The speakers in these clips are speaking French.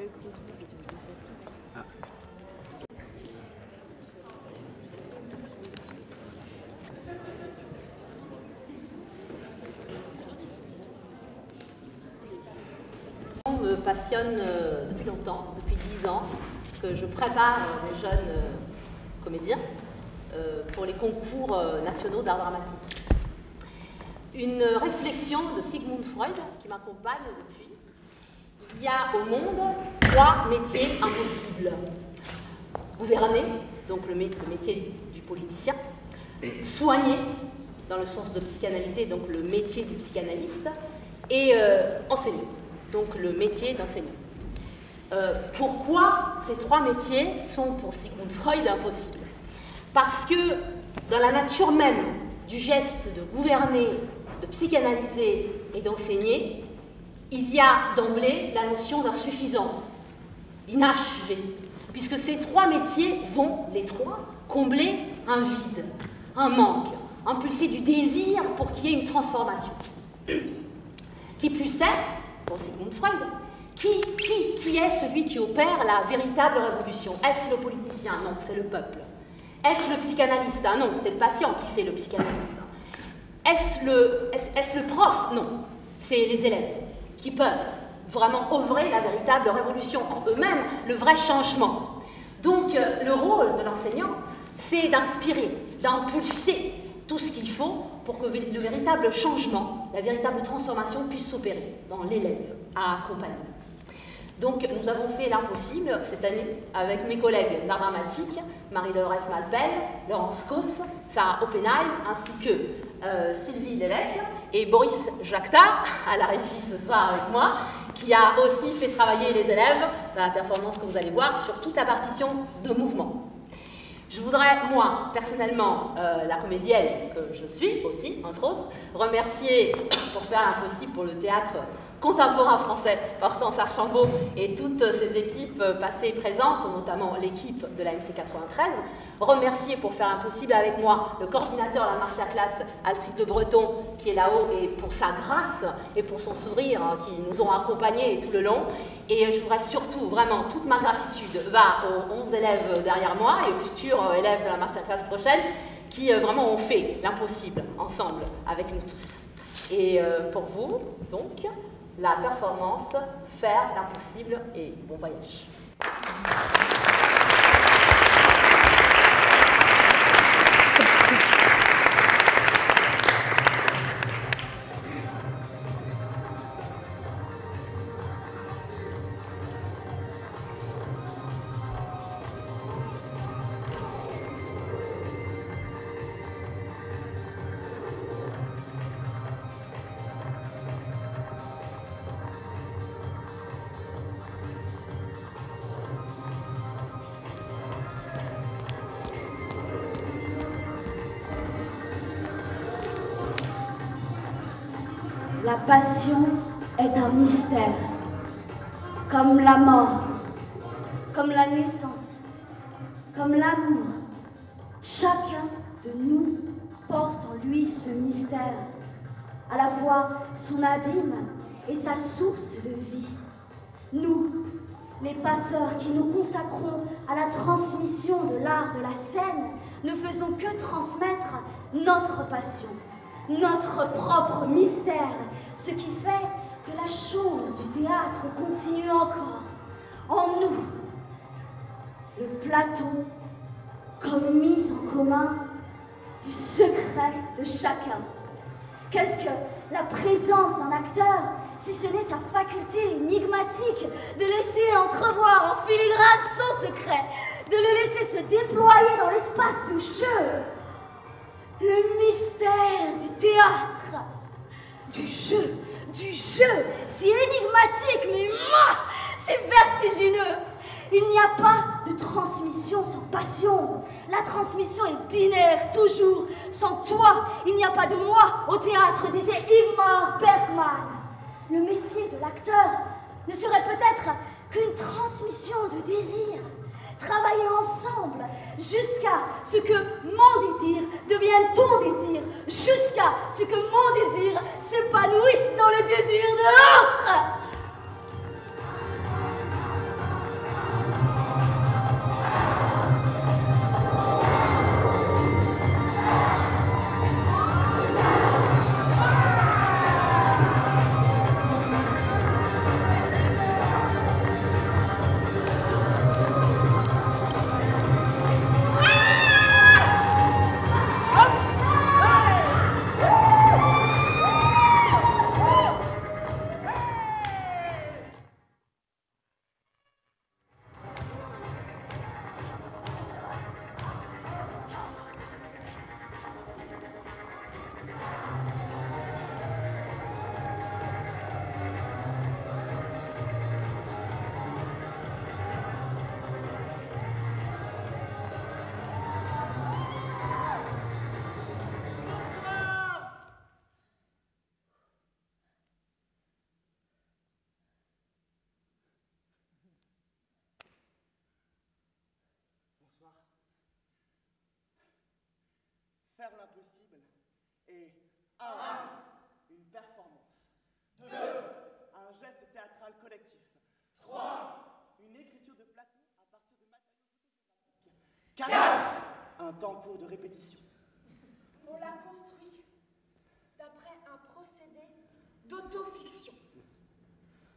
Me passionne depuis longtemps, depuis 10 ans, que je prépare les jeunes comédiens pour les concours nationaux d'art dramatique. Une réflexion de Sigmund Freud qui m'accompagne depuis. Il y a au monde 3 métiers impossibles. Gouverner, donc le métier du politicien. Soigner, dans le sens de psychanalyser, donc le métier du psychanalyste. Et enseigner, donc le métier d'enseignant. Pourquoi ces 3 métiers sont pour Sigmund Freud impossibles? Parce que dans la nature même du geste de gouverner, de psychanalyser et d'enseigner, il y a d'emblée la notion d'insuffisance, inachevé, puisque ces 3 métiers vont, les 3, combler un vide, un manque, impulser du désir pour qu'il y ait une transformation. Qui plus est, pour Sigmund Freud, qui est celui qui opère la véritable révolution? Est-ce le politicien? Non, c'est le peuple. Est-ce le psychanalyste? Ah non, c'est le patient qui fait le psychanalyste. Est-ce le prof? Non, c'est les élèves qui peuvent vraiment œuvrer la véritable révolution en eux-mêmes, le vrai changement. Donc le rôle de l'enseignant, c'est d'inspirer, d'impulser tout ce qu'il faut pour que le véritable changement, la véritable transformation puisse s'opérer dans l'élève à accompagner. Donc nous avons fait l'impossible cette année avec mes collègues d'art dramatique, Marie-Dolores Malpel, Laurence Causse, Sarah Oppenheim, ainsi que Sylvie Lévesque et Boris Jacta, à la régie ce soir avec moi, qui a aussi fait travailler les élèves dans la performance que vous allez voir sur toute la partition de mouvement. Je voudrais, moi, personnellement, la comédienne que je suis aussi, entre autres, remercier pour faire l'impossible pour le théâtre contemporain français, Hortense Archambault et toutes ses équipes passées et présentes, notamment l'équipe de la MC 93. Remercier pour faire l'impossible avec moi le coordinateur de la masterclass Alcide Le Breton qui est là-haut et pour sa grâce et pour son sourire qui nous ont accompagnés tout le long. Et je voudrais surtout, vraiment, toute ma gratitude va aux 11 élèves derrière moi et aux futurs élèves de la masterclass prochaine qui vraiment ont fait l'impossible ensemble avec nous tous. Et pour vous, donc, la performance, faire l'impossible et bon voyage. La passion est un mystère, comme la mort, comme la naissance, comme l'amour. Chacun de nous porte en lui ce mystère, à la fois son abîme et sa source de vie. Nous, les passeurs qui nous consacrons à la transmission de l'art de la scène, ne faisons que transmettre notre passion, notre propre mystère, ce qui fait que la chose du théâtre continue encore en nous. Le plateau comme mise en commun du secret de chacun. Qu'est-ce que la présence d'un acteur, si ce n'est sa faculté énigmatique de laisser entrevoir en filigrane son secret, de le laisser se déployer dans l'espace du jeu? Le mystère du théâtre, du jeu, si énigmatique, mais c'est vertigineux. Il n'y a pas de transmission sans passion. La transmission est binaire, toujours. Sans toi, il n'y a pas de moi au théâtre, disait Ingmar Bergman. Le métier de l'acteur ne serait peut-être qu'une transmission de désir. Travailler ensemble jusqu'à ce que mon désir devienne ton désir, jusqu'à ce que mon désir s'épanouisse dans le désir de l'autre. faire l'impossible. Et 1. Une performance. 2. Un geste théâtral collectif. 3. Une écriture de plateau à partir de matériaux photographiques. 4. Un temps court de répétition. On l'a construit d'après un procédé d'autofiction.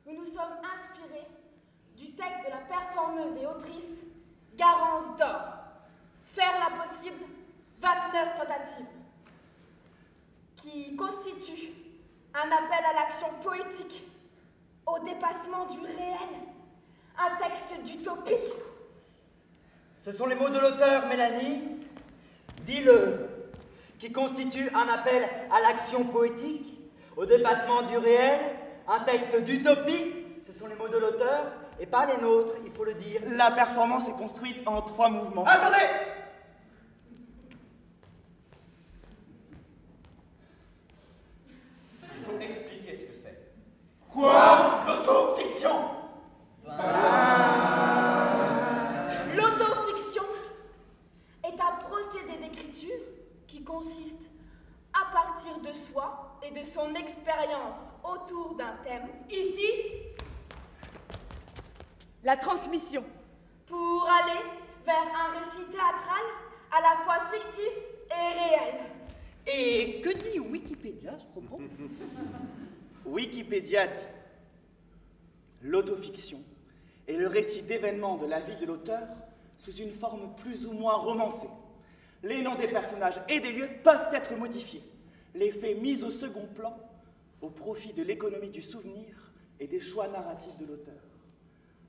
Nous nous sommes inspirés du texte de la performeuse et autrice Garance d'Or. Faire l'impossible, 29 tentatives, qui constitue un appel à l'action poétique, au dépassement du réel, un texte d'utopie. Ce sont les mots de l'auteur, Mélanie. Dis-le. Qui constitue un appel à l'action poétique, au dépassement du réel, un texte d'utopie. Ce sont les mots de l'auteur et pas les nôtres, il faut le dire. La performance est construite en 3 mouvements. Attendez! Il faut expliquer ce que c'est. Quoi? L'autofiction? L'autofiction est un procédé d'écriture qui consiste, à partir de soi et de son expérience autour d'un thème, Ici, la transmission. pour aller vers un récit théâtral à la fois fictif et réel. Et que dit Wikipédia à ce propos? Wikipédia dit: l'autofiction est le récit d'événements de la vie de l'auteur sous une forme plus ou moins romancée. Les noms des personnages et des lieux peuvent être modifiés, les faits mis au second plan au profit de l'économie du souvenir et des choix narratifs de l'auteur.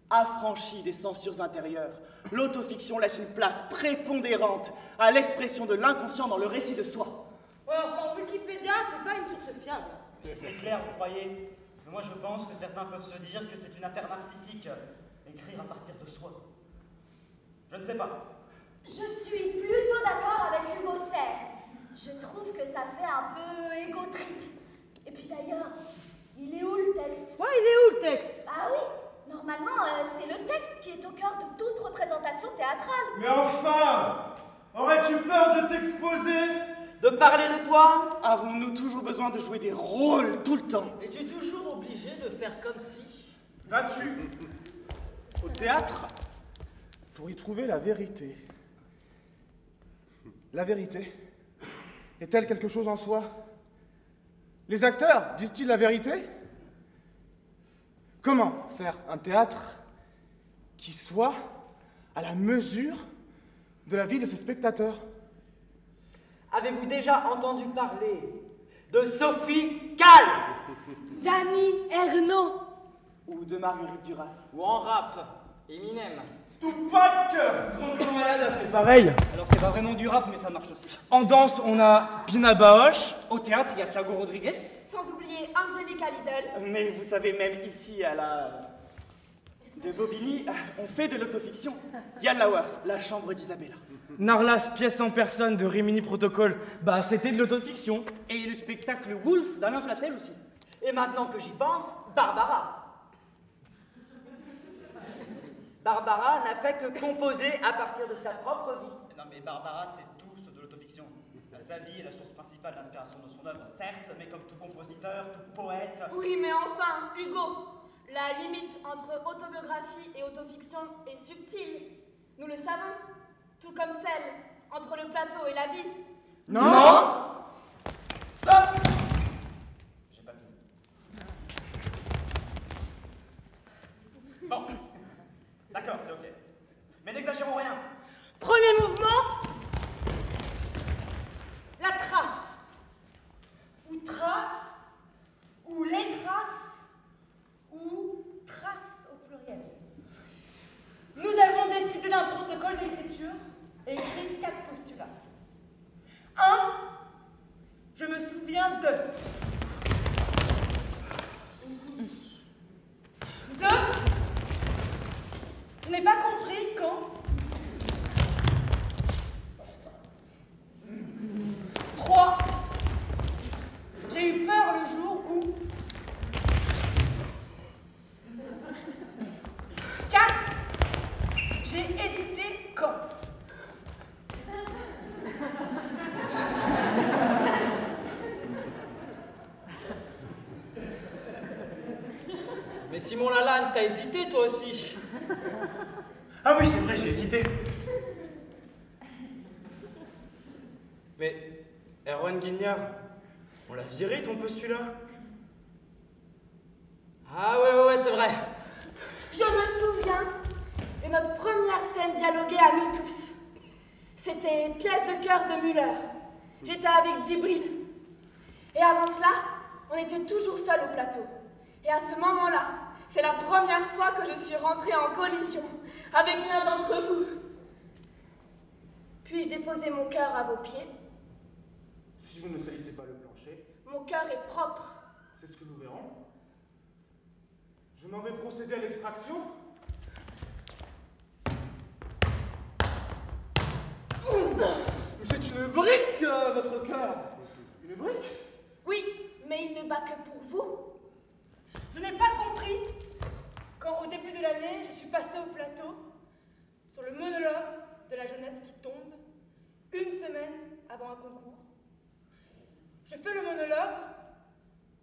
Affranchie des censures intérieures, l'autofiction laisse une place prépondérante à l'expression de l'inconscient dans le récit de soi. Ouais, enfin, Wikipédia, c'est pas une source fiable. Mais c'est clair, vous croyez? Mais moi je pense que certains peuvent se dire que c'est une affaire narcissique, écrire à partir de soi. Je ne sais pas. Je suis plutôt d'accord avec Hugo Serre. Je trouve que ça fait un peu égo-trip. Et puis d'ailleurs, il est où le texte? Ouais, il est où le texte? Ah oui, normalement, c'est le texte qui est au cœur de toute représentation théâtrale. Mais enfin! Aurais-tu peur de t'exposer? De parler de toi? Avons-nous toujours besoin de jouer des rôles tout le temps? Es-tu toujours obligé de faire comme si? Vas-tu? Au théâtre, pour y trouver la vérité. La vérité est-elle quelque chose en soi? Les acteurs disent-ils la vérité? Comment faire un théâtre qui soit à la mesure de la vie de ses spectateurs? Avez-vous déjà entendu parler de Sophie Calle? Dany Erno. Ou de Marguerite Duras? Ou en rap, Eminem. Tupac! Grand Malade a fait pareil. Alors c'est pas vraiment du rap, mais ça marche aussi. En danse, on a Pina Bausch. Au théâtre, il y a Thiago Rodriguez. Sans oublier Angelica Lidl. Mais vous savez, même ici, à la... de Bobigny, on fait de l'autofiction. Yann Lauwers, La chambre d'Isabella. Narlas, pièce en personne de Rimini Protocol. Bah, c'était de l'autofiction. Et le spectacle Wolf d'Alain Platel aussi. Et maintenant que j'y pense, Barbara. Barbara n'a fait que composer à partir de sa propre vie. Non mais Barbara, c'est tout ce de l'autofiction. Sa vie est la source principale d'inspiration de son œuvre, certes, mais comme tout compositeur, tout poète... Oui, mais enfin, Hugo, la limite entre autobiographie et autofiction est subtile. Nous le savons, tout comme celle entre le plateau et la vie. Non. Stop! J'ai pas fini. Bon, d'accord, c'est ok. Mais n'exagérons rien. Premier mouvement. La trace. Ou trace. Ou les traces. Ou traces au pluriel. Nous avons décidé d'un protocole d'écriture et écrit 4 postulats. 1. Je me souviens Mais Simon Lalanne, t'as hésité toi aussi. Ah oui, c'est vrai, j'ai hésité. Mais, Erwan Guignard, on l'a viré ton postulat? Ah ouais, c'est vrai. Je me souviens de notre première scène dialoguée à nous tous. C'était Pièce de cœur de Müller. J'étais avec Djibril. Et avant cela, on était toujours seuls au plateau. Et à ce moment-là, c'est la première fois que je suis rentrée en collision avec l'un d'entre vous. Puis-je déposer mon cœur à vos pieds? Si vous ne salissez pas le plancher, Mon cœur est propre. c'est ce que nous verrons. Je m'en vais procéder à l'extraction. C'est une brique, votre cœur. Une brique? Oui, mais il ne bat que pour vous. Je n'ai pas compris quand, au début de l'année, je suis passée au plateau sur le monologue de la jeunesse qui tombe, une semaine avant un concours. Je fais le monologue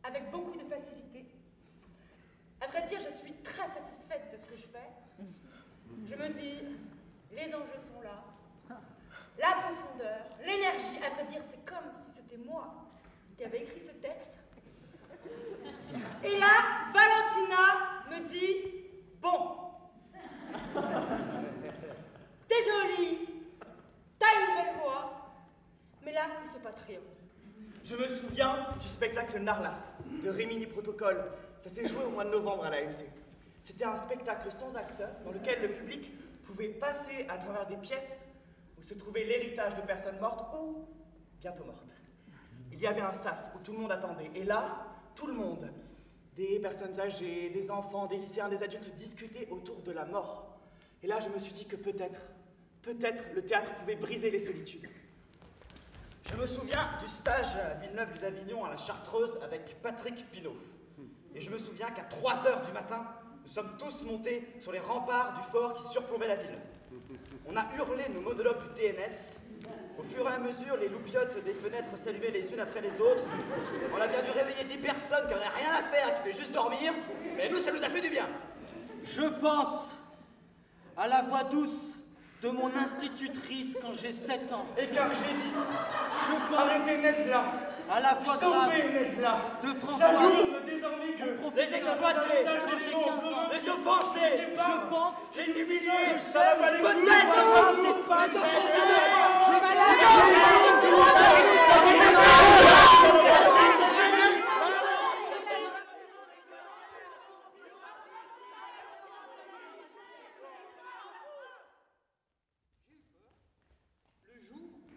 avec beaucoup de facilité. À vrai dire, je suis très satisfaite de ce que je fais. Je me dis, les enjeux sont là, la profondeur, l'énergie. À vrai dire, c'est comme si c'était moi qui avais écrit ce texte. Et là, Valentina me dit, bon, t'es jolie, t'as une belle voix, mais là, il se passe rien. Je me souviens du spectacle Narlas de Rimini Protocole. Ça s'est joué au mois de novembre à l'AMC. C'était un spectacle sans acteur dans lequel le public pouvait passer à travers des pièces où se trouvait l'héritage de personnes mortes ou bientôt mortes. Il y avait un sas où tout le monde attendait. Et là, tout le monde, des personnes âgées, des enfants, des lycéens, des adultes, discutaient autour de la mort. Et là, je me suis dit que peut-être le théâtre pouvait briser les solitudes. Je me souviens du stage à Villeneuve-les-Avignon à la Chartreuse avec Patrick Pinault. Et je me souviens qu'à 3 h du matin, nous sommes tous montés sur les remparts du fort qui surplombait la ville. On a hurlé nos monologues du TNS. Au fur et à mesure, les loupiottes des fenêtres s'allumaient les unes après les autres. On a bien dû réveiller 10 personnes qui n'avaient rien à faire, qui voulaient juste dormir. Mais nous, ça nous a fait du bien. Je pense à la voix douce de mon institutrice quand j'ai 7 ans. Et car j'ai dit, Je pense arrêtez net là. à la voix grave Stoppez net là. de Françoise. J'avoue désormais que Les exploités, quand j'ai 15 ans, les offensés, je pense, les humiliés, ça va pas les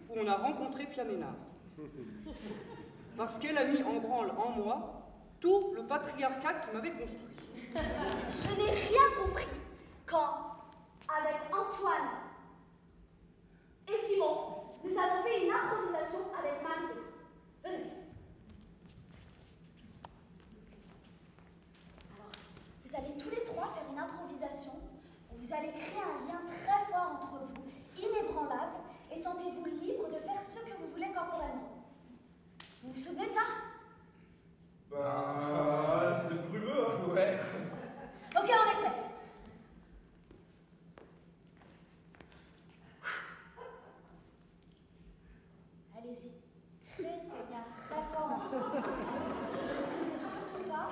où on a rencontré Fiaménard. Parce qu'elle a mis en branle en moi tout le patriarcat qui m'avait construit. Je n'ai rien compris quand, avec Antoine et Simon, nous avons fait une improvisation avec Marie. Venez. Alors, vous allez tous les trois faire une improvisation où vous allez créer un lien très fort entre vous, inébranlable, et sentez-vous libre de faire ce que vous voulez corporellement. Vous vous souvenez de ça? Bah, c'est brumeux, hein. Ouais. Ok, on essaie. Allez-y, créez ce lien très fort entre vous. Ne brisez surtout pas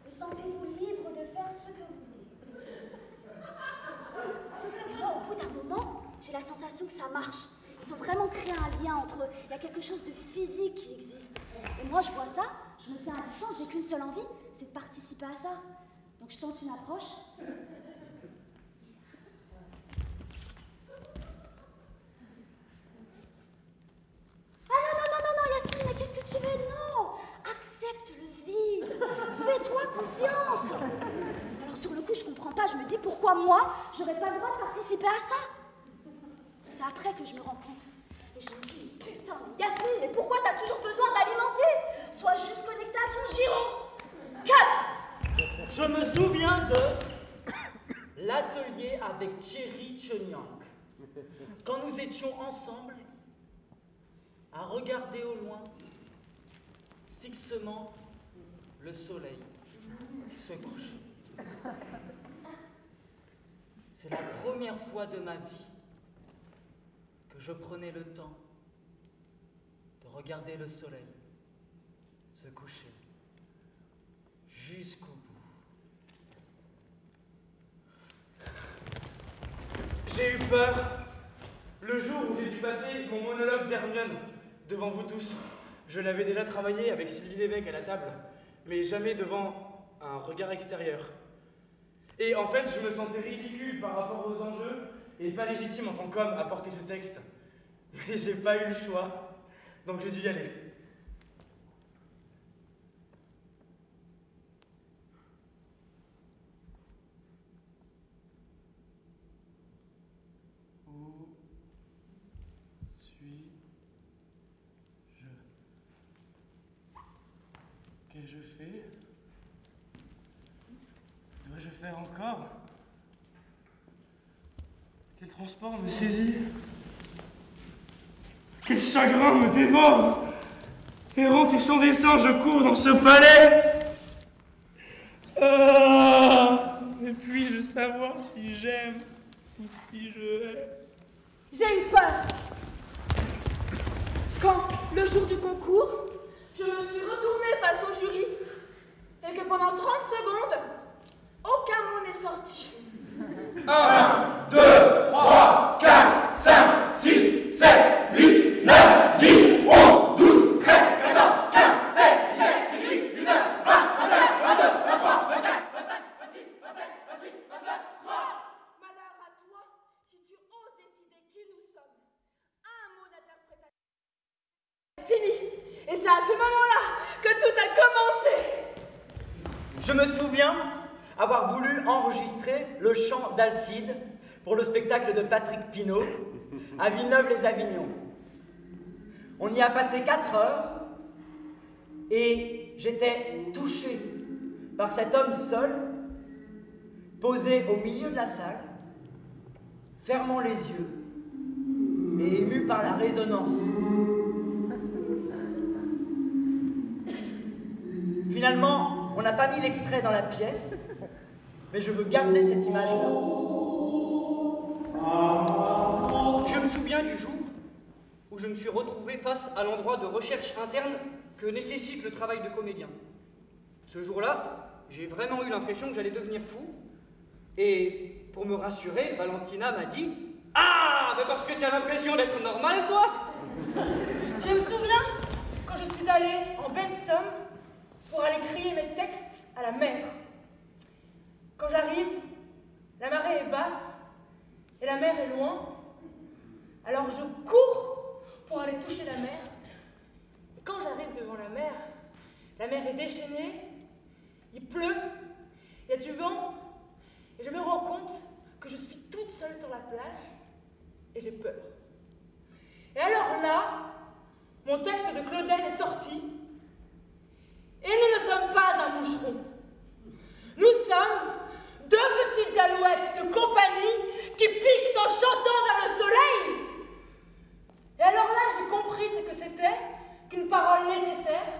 et sentez-vous libre de faire ce que vous voulez. Et moi, au bout d'un moment, j'ai la sensation que ça marche. Ils ont vraiment créé un lien entre eux. Il y a quelque chose de physique qui existe. Et moi, je vois ça, je me tiens à distance, j'ai qu'une seule envie, c'est de participer à ça. Donc je tente une approche. Ah non, Yasmine, mais qu'est-ce que tu veux? Non! Accepte le vide. Fais-toi confiance. Alors sur le coup, je comprends pas. Je me dis pourquoi moi, j'aurais pas le droit de participer à ça? C'est après que je me rends compte. Et je me dis, putain, Yasmine, mais pourquoi t'as toujours besoin d'alimenter? Sois juste connectée à ton giron. Cut! Je me souviens de l'atelier avec Thierry Chenyang. Quand nous étions ensemble à regarder au loin fixement le soleil. se couche. C'est la première fois de ma vie que je prenais le temps de regarder le soleil se coucher jusqu'au bout. J'ai eu peur le jour où j'ai dû passer mon monologue d'Hermione devant vous tous. Je l'avais déjà travaillé avec Sylvie Lévesque à la table, mais jamais devant un regard extérieur. Et en fait, je me sentais ridicule par rapport aux enjeux et pas légitime en tant qu'homme à porter ce texte. Mais j'ai pas eu le choix, donc j'ai dû y aller. Où suis-je? Qu'ai-je fait? Dois-je faire encore? Quel transport me saisit? Quel chagrin me dévore! Errante et sans dessein, je cours dans ce palais! Ah! Ne puis-je savoir si j'aime ou si je hais? J'ai eu peur. Quand, le jour du concours, je me suis retournée face au jury et que pendant 30 secondes, aucun mot n'est sorti. 1, 2, 3, 4, 5, 6, 7, 8, 9, 10, 11, 12, 13, 14, 15, 16, 17, 18, 19, 20, 21, 22, 23, 24, 25, 26, 27, 28, 29, 30. Malheur à toi si tu oses décider qui nous sommes. Un mot d'interprétation. Fini. Et c'est à ce moment-là que tout a commencé. Je me souviens avoir voulu enregistrer le chant d'Alcide pour le spectacle de Patrick Pinault à Villeneuve-les-Avignon. On y a passé 4 heures et j'étais touché par cet homme seul, posé au milieu de la salle, fermant les yeux et ému par la résonance. Finalement, on n'a pas mis l'extrait dans la pièce, mais je veux garder cette image-là. Je me souviens du jour où je me suis retrouvé face à l'endroit de recherche interne que nécessite le travail de comédien. Ce jour-là, j'ai vraiment eu l'impression que j'allais devenir fou. Et pour me rassurer, Valentina m'a dit « Ah, mais parce que tu as l'impression d'être normal, toi !» Je me souviens quand je suis allée en baie de Somme pour aller crier mes textes à la mer. Quand j'arrive, la marée est basse et la mer est loin. Alors je cours pour aller toucher la mer. Et quand j'arrive devant la mer est déchaînée, il pleut, il y a du vent, et je me rends compte que je suis toute seule sur la plage et j'ai peur. Et alors là, mon texte de Claudel est sorti. Et nous ne sommes pas un moucheron. Nous sommes 2 petites alouettes de compagnie qui piquent en chantant vers le soleil. Et alors là, j'ai compris ce que c'était qu'une parole nécessaire,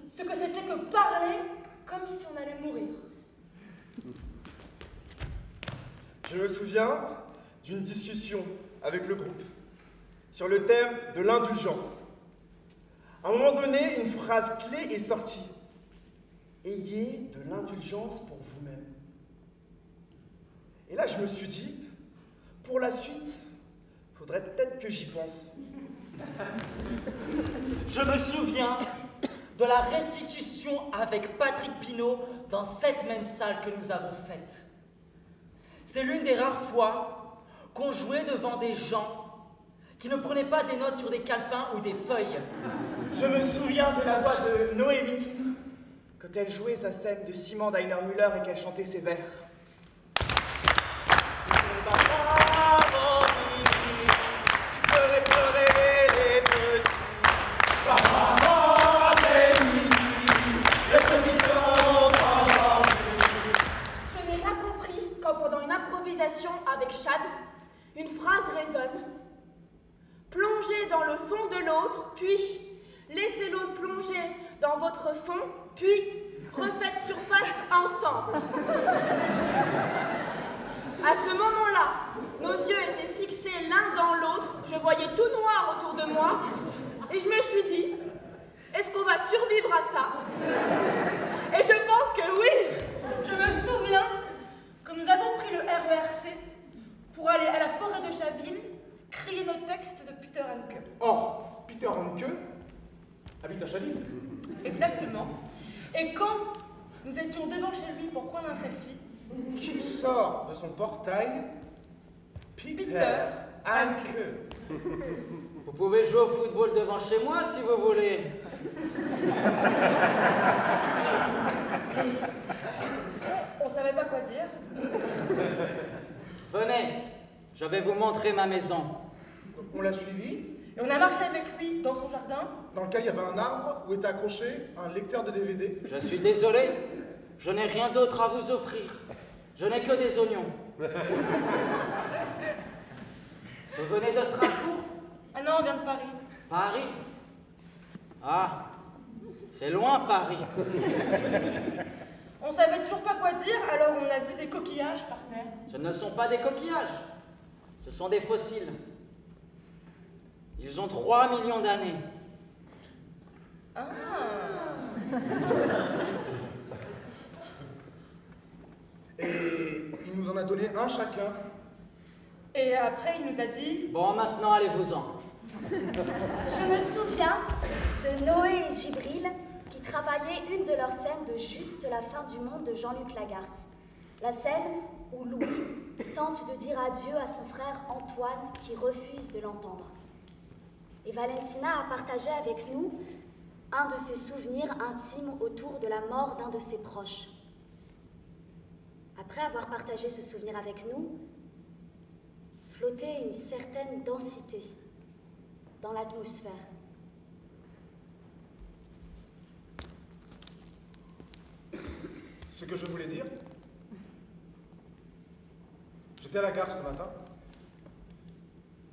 ce que c'était que parler comme si on allait mourir. Je me souviens d'une discussion avec le groupe sur le thème de l'indulgence. À un moment donné, une phrase clé est sortie. Ayez de l'indulgence pour vous-même. Et là, je me suis dit, pour la suite, faudrait peut-être que j'y pense. Je me souviens de la restitution avec Patrick Pinault dans cette même salle que nous avons faite. C'est l'une des rares fois qu'on jouait devant des gens qui ne prenaient pas des notes sur des calepins ou des feuilles. Je me souviens de la voix de Noémie quand elle jouait sa scène de Simon Deiner-Müller et qu'elle chantait ses vers. Tu ferais pleurer les petits. Je n'ai rien compris quand pendant une improvisation avec Chad, une phrase résonne. Plongez dans le fond de l'autre, puis laissez l'autre plonger dans votre fond, puis refaites surface ensemble. À ce moment-là, nos yeux étaient fixés l'un dans l'autre, je voyais tout noir autour de moi, et je me suis dit, est-ce qu'on va survivre à ça? Et je pense que oui. Je me souviens que nous avons pris le RERC pour aller à la forêt de Chaville crier nos textes de Peter Handke. Or, Peter Handke habite à Chaville. Exactement. Et quand nous étions devant chez lui pour prendre un selfie, qui sort de son portail Peter Handke. Vous pouvez jouer au football devant chez moi si vous voulez. on savait pas quoi dire. Venez, je vais vous montrer ma maison. On l'a suivi. Et on a marché avec lui dans son jardin. Dans lequel il y avait un arbre où était accroché un lecteur de DVD. Je suis désolé, je n'ai rien d'autre à vous offrir. Je n'ai que des oignons. Vous venez de Strasbourg? Ah non, on vient de Paris. Paris? Ah, c'est loin Paris. On savait toujours pas quoi dire, alors on a vu des coquillages par terre. Ce ne sont pas des coquillages, ce sont des fossiles. Ils ont 3 millions d'années. Ah. Et il nous en a donné un chacun. Et après, il nous a dit... Bon, maintenant, allez-vous-en. Je me souviens de Noé et Djibril qui travaillaient une de leurs scènes de Juste la fin du monde de Jean-Luc Lagarce. La scène où Louis tente de dire adieu à son frère Antoine qui refuse de l'entendre. Et Valentina a partagé avec nous un de ses souvenirs intimes autour de la mort d'un de ses proches. Après avoir partagé ce souvenir avec nous, flottait une certaine densité dans l'atmosphère. Ce que je voulais dire, j'étais à la gare ce matin.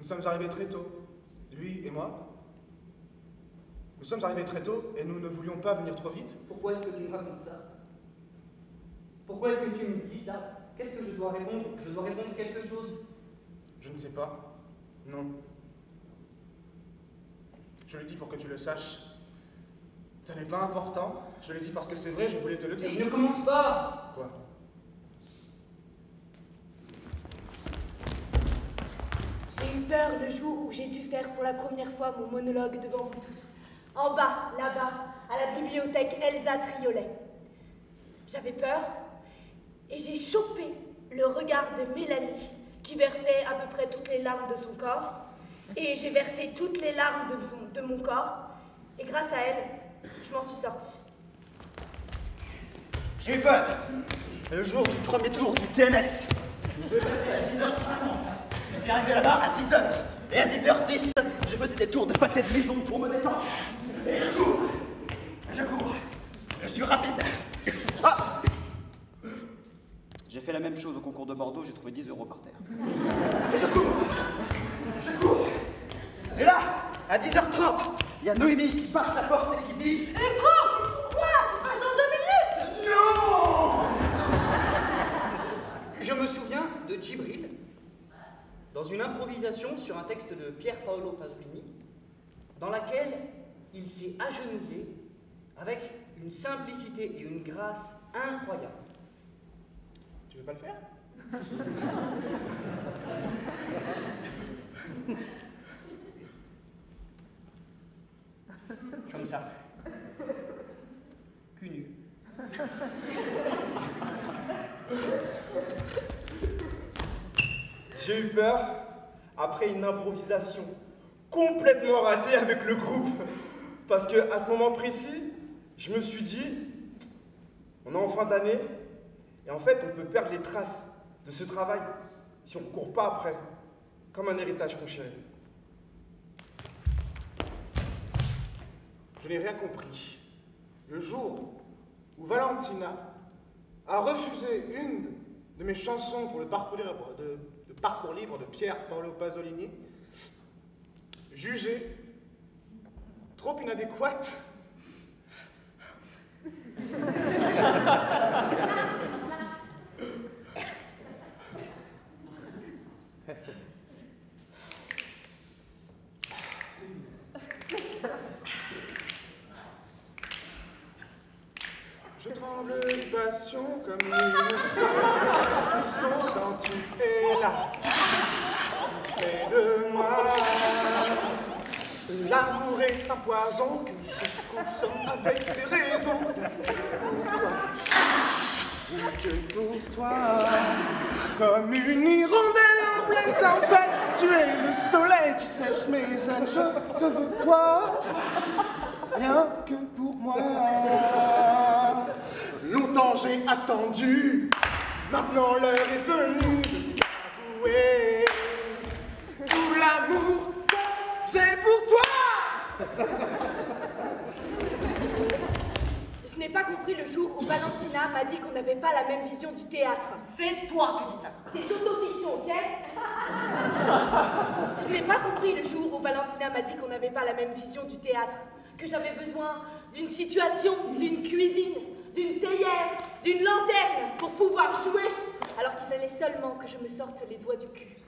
Nous sommes arrivés très tôt, lui et moi. Nous sommes arrivés très tôt et nous ne voulions pas venir trop vite. Pourquoi est-ce que tu me racontes ça? Pourquoi est-ce que tu me dis ça? Qu'est-ce que je dois répondre? Je dois répondre quelque chose? Je ne sais pas. Non. Je le dis pour que tu le saches. Ça n'est pas important. Je le dis parce que c'est vrai, je voulais te le dire. Et ne commence pas! Quoi? J'ai eu peur le jour où j'ai dû faire pour la première fois mon monologue devant vous tous. En bas, là-bas, à la bibliothèque Elsa Triolet. J'avais peur et j'ai chopé le regard de Mélanie qui versait à peu près toutes les larmes de son corps. Et j'ai versé toutes les larmes de mon corps. Et grâce à elle, je m'en suis sortie. J'ai eu peur. Le jour du premier tour du TNS. Je passais à 10h50. J'étais arrivé là-bas à 10h. Et à 10h10, je faisais des tours de pâté de maison pour me détendre. Et je cours. Je cours. Je suis rapide. Ah! J'ai fait la même chose au concours de Bordeaux, j'ai trouvé 10 € par terre. Et je cours. Je cours. Et là, à 10h30, il y a Noémie qui passe la porte et qui me dit... Et quoi? Tu fous quoi? Tu passes dans 2 minutes? Non! Je me souviens de Djibril, dans une improvisation sur un texte de Pier Paolo Pasolini, dans laquelle il s'est agenouillé avec une simplicité et une grâce incroyables. Tu veux pas le faire? Comme ça. Cul nu. J'ai eu peur après une improvisation complètement ratée avec le groupe. Parce que à ce moment précis, je me suis dit, on est en fin d'année, et en fait, on peut perdre les traces de ce travail si on ne court pas après, comme un héritage qu'on chérit. Je n'ai rien compris. Le jour où Valentina a refusé une de mes chansons pour le parcours libre de Pier Paolo Pasolini, jugée trop inadéquate, Je tremble de passion comme une frisson quand tu es là, près de moi. L'amour est un poison que je consomme avec des raisons. Que pour toi, comme une hirondelle en pleine tempête, tu es le soleil qui sèche mes ailes. Je te veux toi, rien que pour moi. Longtemps j'ai attendu, maintenant l'heure est venue d'avouer tout l'amour que j'ai pour toi. Je n'ai pas compris le jour où Valentina m'a dit qu'on n'avait pas la même vision du théâtre. C'est toi qui dis ça. C'est d'autofiction, ok? Je n'ai pas compris le jour où Valentina m'a dit qu'on n'avait pas la même vision du théâtre. Que j'avais besoin d'une situation, d'une cuisine, d'une théière, d'une lanterne pour pouvoir jouer, alors qu'il fallait seulement que je me sorte les doigts du cul.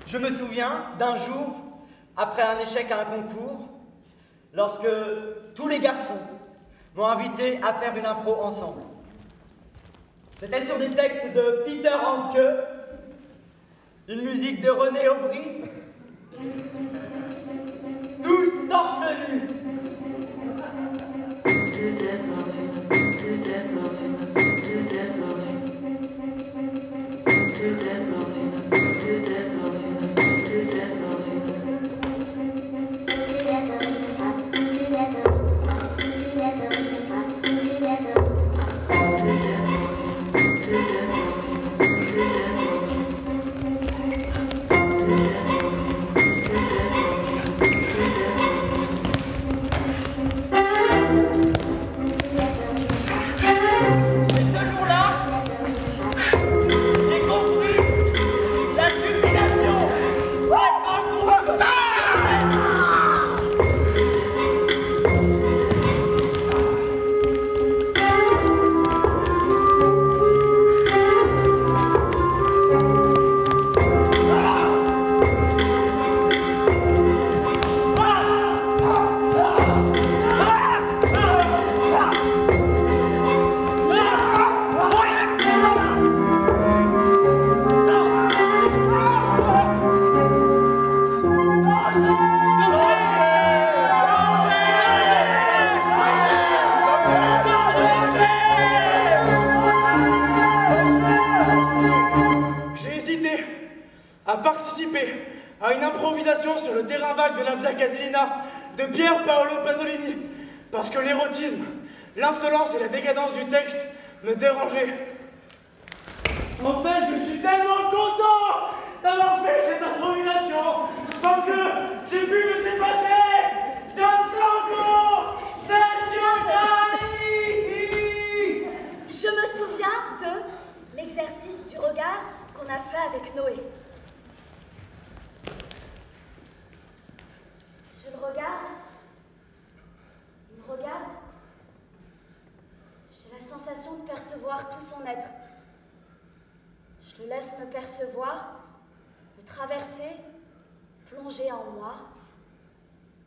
Je me souviens d'un jour, après un échec à un concours, lorsque tous les garçons m'ont invité à faire une impro ensemble. C'était sur des textes de Peter Handke, une musique de René Aubry, tous torse nu. à participer à une improvisation sur le terrain vague de la Via Casilina de Pier Paolo Pasolini, parce que l'érotisme, l'insolence et la décadence du texte me dérangeaient. En fait, je suis tellement content d'avoir fait cette improvisation, parce que j'ai pu me dépasser. Gianfranco, Sergio Gianni. Je me souviens de l'exercice du regard qu'on a fait avec Noé. Je le regarde, il me regarde. J'ai la sensation de percevoir tout son être. Je le laisse me percevoir, me traverser, plonger en moi.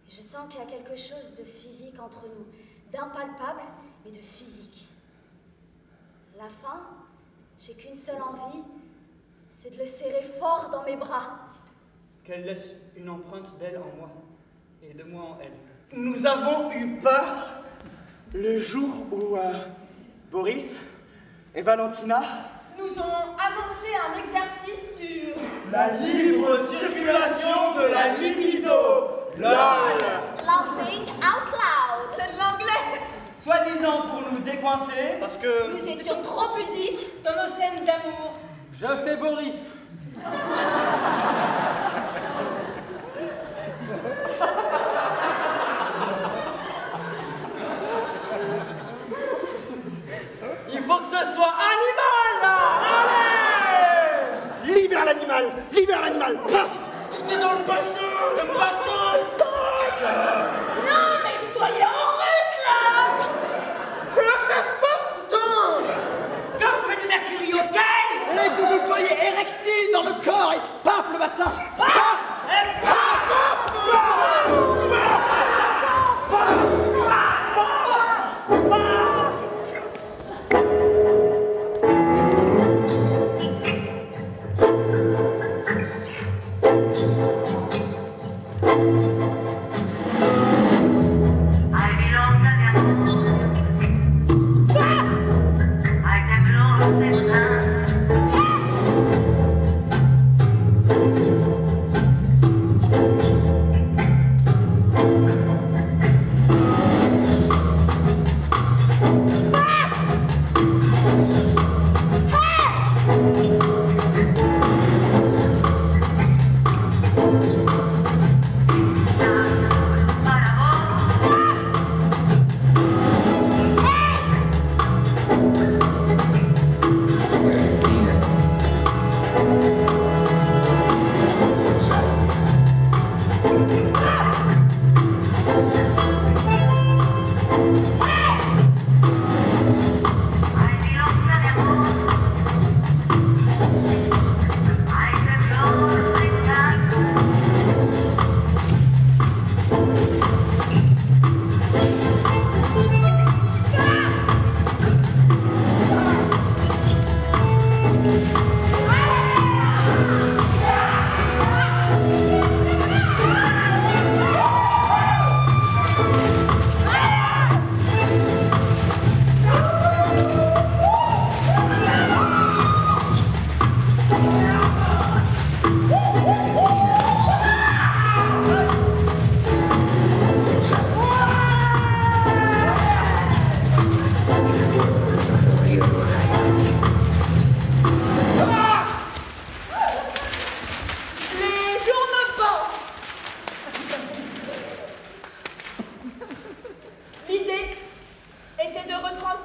Et je sens qu'il y a quelque chose de physique entre nous, d'impalpable et de physique. À la fin, j'ai qu'une seule envie, c'est de le serrer fort dans mes bras. Qu'elle laisse une empreinte d'elle en moi et de moi en elle. Nous avons eu peur le jour où Boris et Valentina nous ont annoncé un exercice sur la libre circulation de la libido. LOL. Laughing out loud. C'est de l'anglais. Soi-disant pour nous décoincer, parce que nous étions trop pudiques dans nos scènes d'amour. Je fais Boris. Il faut que ce soit animal là. Allez. Libère l'animal. Libère l'animal. Paf. Tout est dans le bassin. Le bassin. Non mais soyez en route là. C'est là que ça se passe, putain. Comme Freddie Mercury, ok. Et il faut que vous soyez érectile dans le corps et paf le bassin. Paf. Et paf. Paf. Paf. Paf. Paf. Paf.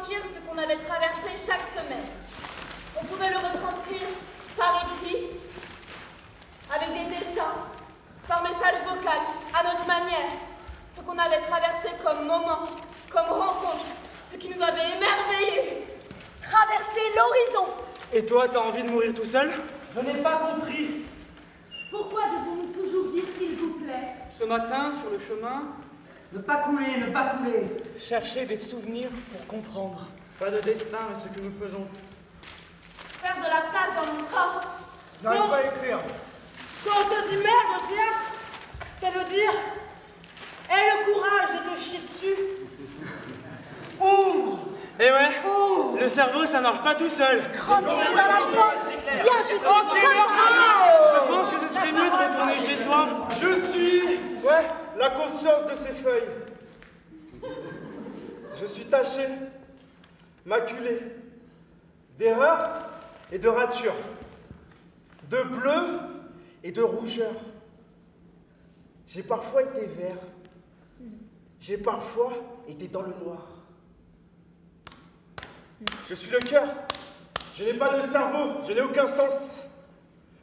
retranscrire ce qu'on avait traversé chaque semaine. On pouvait le retranscrire par écrit, avec des dessins, par message vocal, à notre manière. Ce qu'on avait traversé comme moment, comme rencontre, ce qui nous avait émerveillés. Traverser l'horizon. Et toi, t'as envie de mourir tout seul? Je n'ai pas compris. Pourquoi devons-nous toujours dire s'il vous plaît? Ce matin, sur le chemin, Ne pas couler, ne pas couler. Chercher des souvenirs pour comprendre. Pas de destin, mais ce que nous faisons. Faire de la place dans mon corps. Je n'arrive pas à écrire. Quand on te dit merde au théâtre, ça veut dire aie le courage de te chier dessus. Ouvre! Eh ouais, le cerveau ça marche pas tout seul. Croquer dans la porte. Bien chuter comme Je pense que ce serait mieux de retourner chez soi. Je suis, la conscience de ces feuilles. Je suis taché, maculé, d'erreurs et de ratures, de bleu et de rougeur. J'ai parfois été vert, j'ai parfois été dans le noir. Je suis le cœur, je n'ai pas de cerveau, je n'ai aucun sens.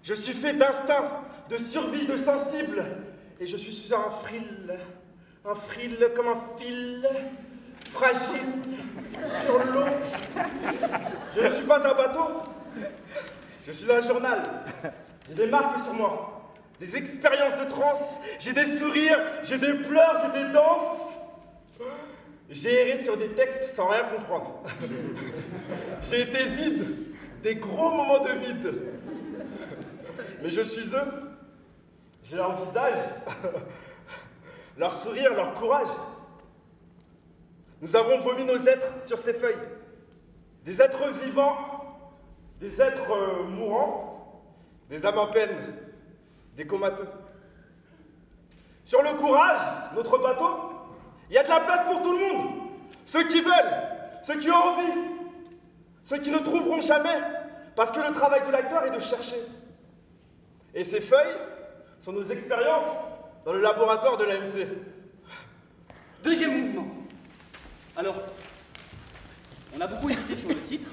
Je suis fait d'instinct, de survie, de sensible, et je suis sur un fil comme un fil, fragile, sur l'eau. Je ne suis pas un bateau, je suis un journal. J'ai des marques sur moi, des expériences de transe, j'ai des sourires, j'ai des pleurs, j'ai des danses. J'ai erré sur des textes sans rien comprendre. J'ai été vide, des gros moments de vide. Mais je suis eux. J'ai leur visage, leur sourire, leur courage. Nous avons vomi nos êtres sur ces feuilles. Des êtres vivants, des êtres mourants, des âmes en peine, des comateux. Sur le courage, notre bateau, il y a de la place pour tout le monde. Ceux qui veulent, ceux qui ont envie, ceux qui ne trouveront jamais, parce que le travail de l'acteur est de chercher. Et ces feuilles sont nos expériences dans le laboratoire de l'AMC. Deuxième mouvement. Alors, on a beaucoup hésité sur le titre.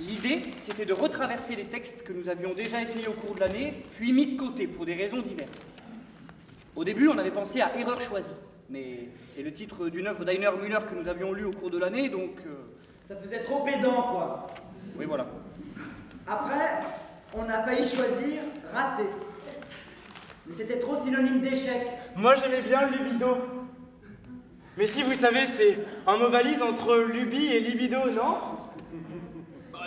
L'idée, c'était de retraverser les textes que nous avions déjà essayés au cours de l'année, puis mis de côté pour des raisons diverses. Au début, on avait pensé à Erreur choisie, mais c'est le titre d'une œuvre d'Heiner Müller que nous avions lue au cours de l'année, donc... Ça faisait trop pédant, quoi. Oui, voilà. Après, on a failli choisir raté. Mais c'était trop synonyme d'échec. Moi j'aimais bien libido. Mais si vous savez, c'est un mot valise entre lubie et libido, non?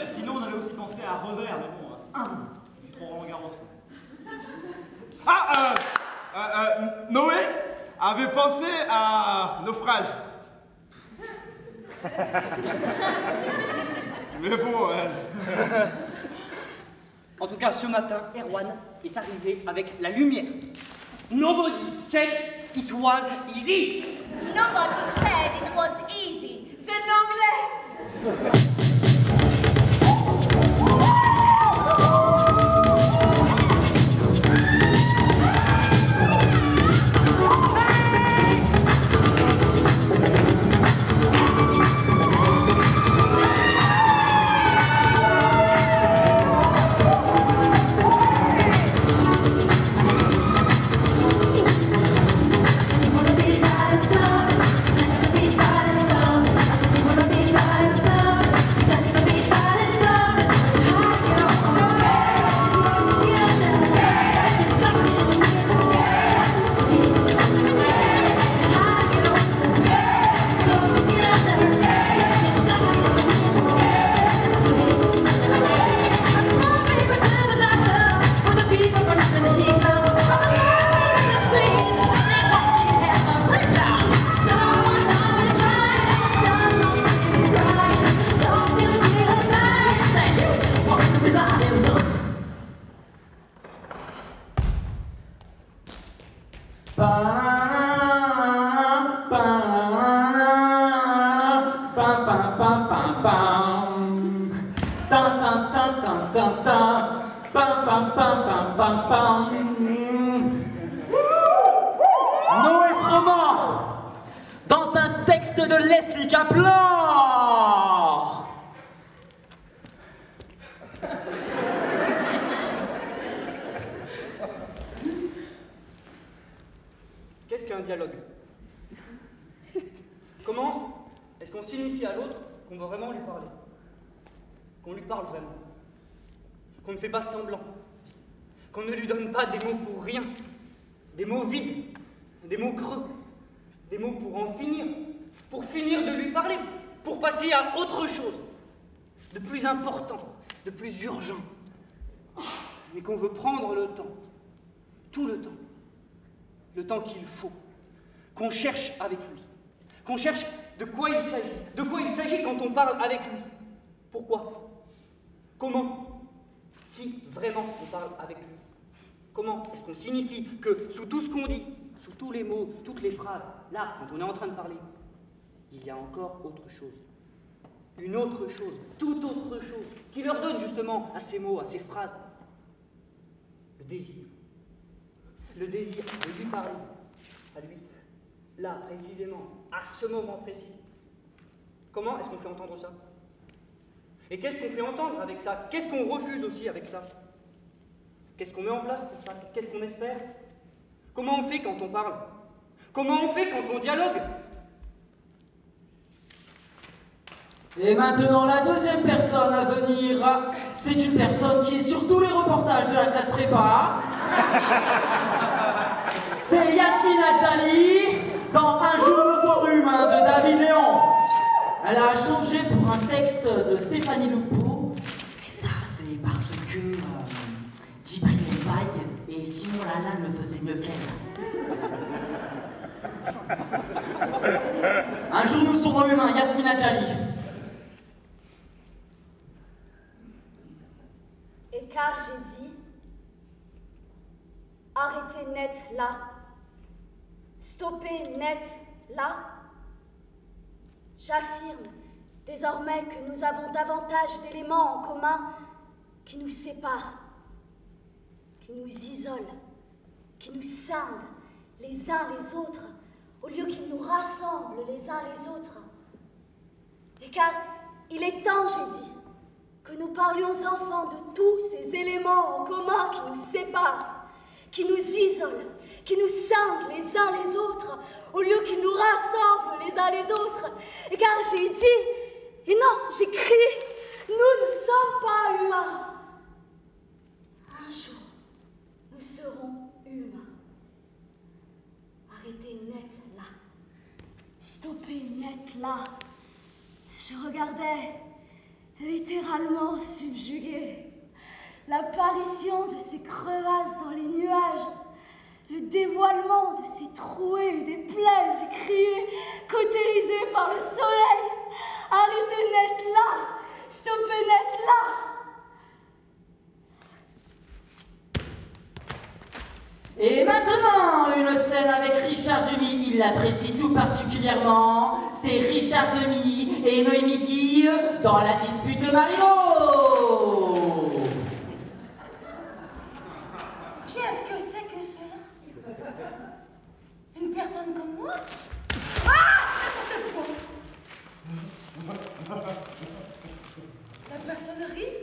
Sinon, on avait aussi pensé à revers, mais bon, ça fait trop Roland Garros. Noé avait pensé à naufrage. Mais bon, En tout cas, ce matin, Erwan est arrivé avec la lumière. Nobody said it was easy. Nobody said it was easy. C'est de l'anglais. Be texte de Leslie Kaplan. Qu'est-ce qu'un dialogue? Comment est-ce qu'on signifie à l'autre qu'on veut vraiment lui parler? Qu'on lui parle vraiment? Qu'on ne fait pas semblant? Qu'on ne lui donne pas des mots pour rien? Des mots vides? Des mots creux? Des mots pour en finir? Pour finir de lui parler? Pour passer à autre chose? De plus important? De plus urgent? Mais qu'on veut prendre le temps? Tout le temps? Le temps qu'il faut? Qu'on cherche avec lui? Qu'on cherche de quoi il s'agit? De quoi il s'agit quand on parle avec lui? Pourquoi? Comment? Si vraiment on parle avec lui, comment est-ce qu'on signifie que sous tout ce qu'on dit, sous tous les mots, toutes les phrases, là, quand on est en train de parler, il y a encore autre chose? Une autre chose, toute autre chose, qui leur donne justement à ces mots, à ces phrases, le désir. Le désir de lui parler, à lui, là, précisément, à ce moment précis. Comment est-ce qu'on fait entendre ça? Et qu'est-ce qu'on fait entendre avec ça? Qu'est-ce qu'on refuse aussi avec ça? Qu'est-ce qu'on met en place pour ça? Qu'est-ce qu'on espère? Comment on fait quand on parle? Comment on fait quand on dialogue? Et maintenant, la deuxième personne à venir, c'est une personne qui est sur tous les reportages de la classe prépa. C'est Yasmina Djali, dans Un jour nous sommes humains de David Léon. Elle a changé pour un texte de Stéphanie Loupeau. Et ça, c'est parce que Djibril Mbaye et Simon Lalanne le faisaient mieux qu'elle. Un jour nous serons humains, Yasmina Djali. Et car j'ai dit, arrêtez net là, stoppez net là, j'affirme désormais que nous avons davantage d'éléments en commun qui nous séparent, qui nous isolent, qui nous scindent les uns les autres, au lieu qu'ils nous rassemblent les uns les autres. Et car il est temps, j'ai dit, que nous parlions enfants de tous ces éléments en commun qui nous séparent, qui nous isolent, qui nous scindent les uns les autres, au lieu qu'ils nous rassemblent les uns les autres. Et car j'ai dit, et non, j'ai crié, nous ne sommes pas humains. Un jour, nous serons humains. Arrêtez net là. Stoppez net là. Je regardais, littéralement subjugué, l'apparition de ces crevasses dans les nuages, le dévoilement de ces trouées et des plaies. J'ai crié, cautérisé par le soleil. Arrêtez net là, stoppez net là. Et maintenant, une scène avec Richard Demy, il l'apprécie tout particulièrement. C'est Richard Demy et Noémie Guille dans La dispute de Marivaux. Qu'est-ce que c'est que cela? Une personne comme moi? Ah! C'est quoi? La personne rit?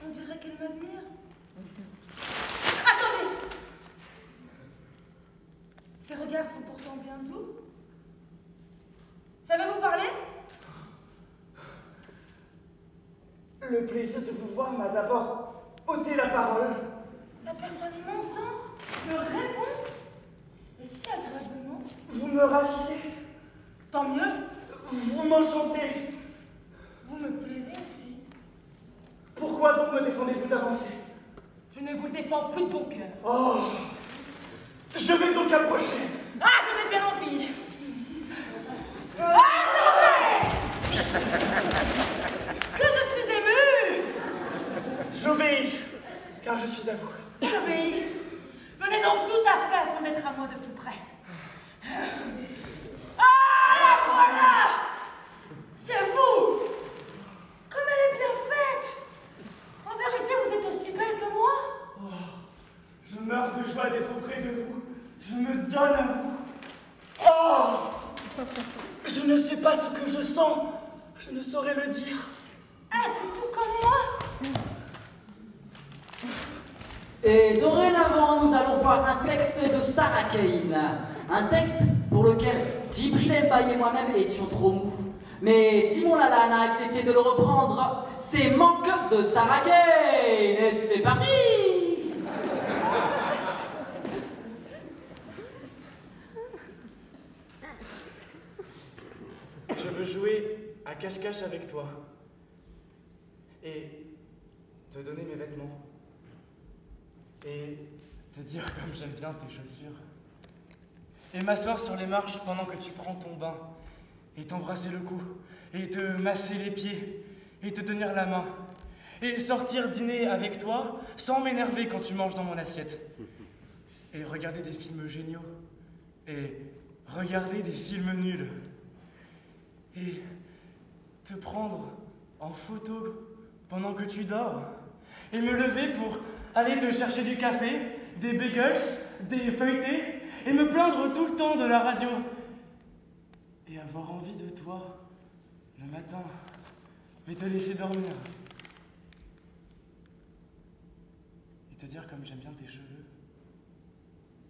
On dirait qu'elle m'admire. Attendez! Ces regards sont pourtant bien doux. Savez-vous parler? Le plaisir de vous voir m'a d'abord ôté la parole. La personne m'entend, me répond, et si agréablement. Vous me ravissez. Tant mieux. Vous m'enchantez. Vous me plaisez aussi. Pourquoi donc me défendez-vous d'avancer? Je ne vous le défends plus de bon cœur. Oh! Je vais donc approcher. Ah, j'en ai bien envie. Attendez! Que je suis émue! J'obéis, car je suis à vous. J'obéis. Venez donc tout à fait afin d'être à moi de plus près. Ah, la voilà! C'est vous! Comme elle est bien faite! En vérité, vous êtes aussi belle que moi? Oh, je meurs de joie d'être auprès de vous. Je me donne à vous. ne sais pas ce que je sens. Je ne saurais le dire. Ah, c'est tout comme moi. Et dorénavant, nous allons voir un texte de Sarah Kane. Un texte pour lequel Djibril Mbaye et moi-même étions trop mous. Mais Simon Lalanne a accepté de le reprendre. C'est Manque de Sarah Kane. Et c'est parti! Je veux jouer à cache-cache avec toi. Et te donner mes vêtements. Et te dire comme j'aime bien tes chaussures. Et m'asseoir sur les marches pendant que tu prends ton bain. Et t'embrasser le cou. Et te masser les pieds. Et te tenir la main. Et sortir dîner avec toi sans m'énerver quand tu manges dans mon assiette. Et regarder des films géniaux. Et regarder des films nuls. Et te prendre en photo pendant que tu dors. Et me lever pour aller te chercher du café, des bagels, des feuilletés. Et me plaindre tout le temps de la radio. Et avoir envie de toi le matin. Mais te laisser dormir. Et te dire comme j'aime bien tes cheveux,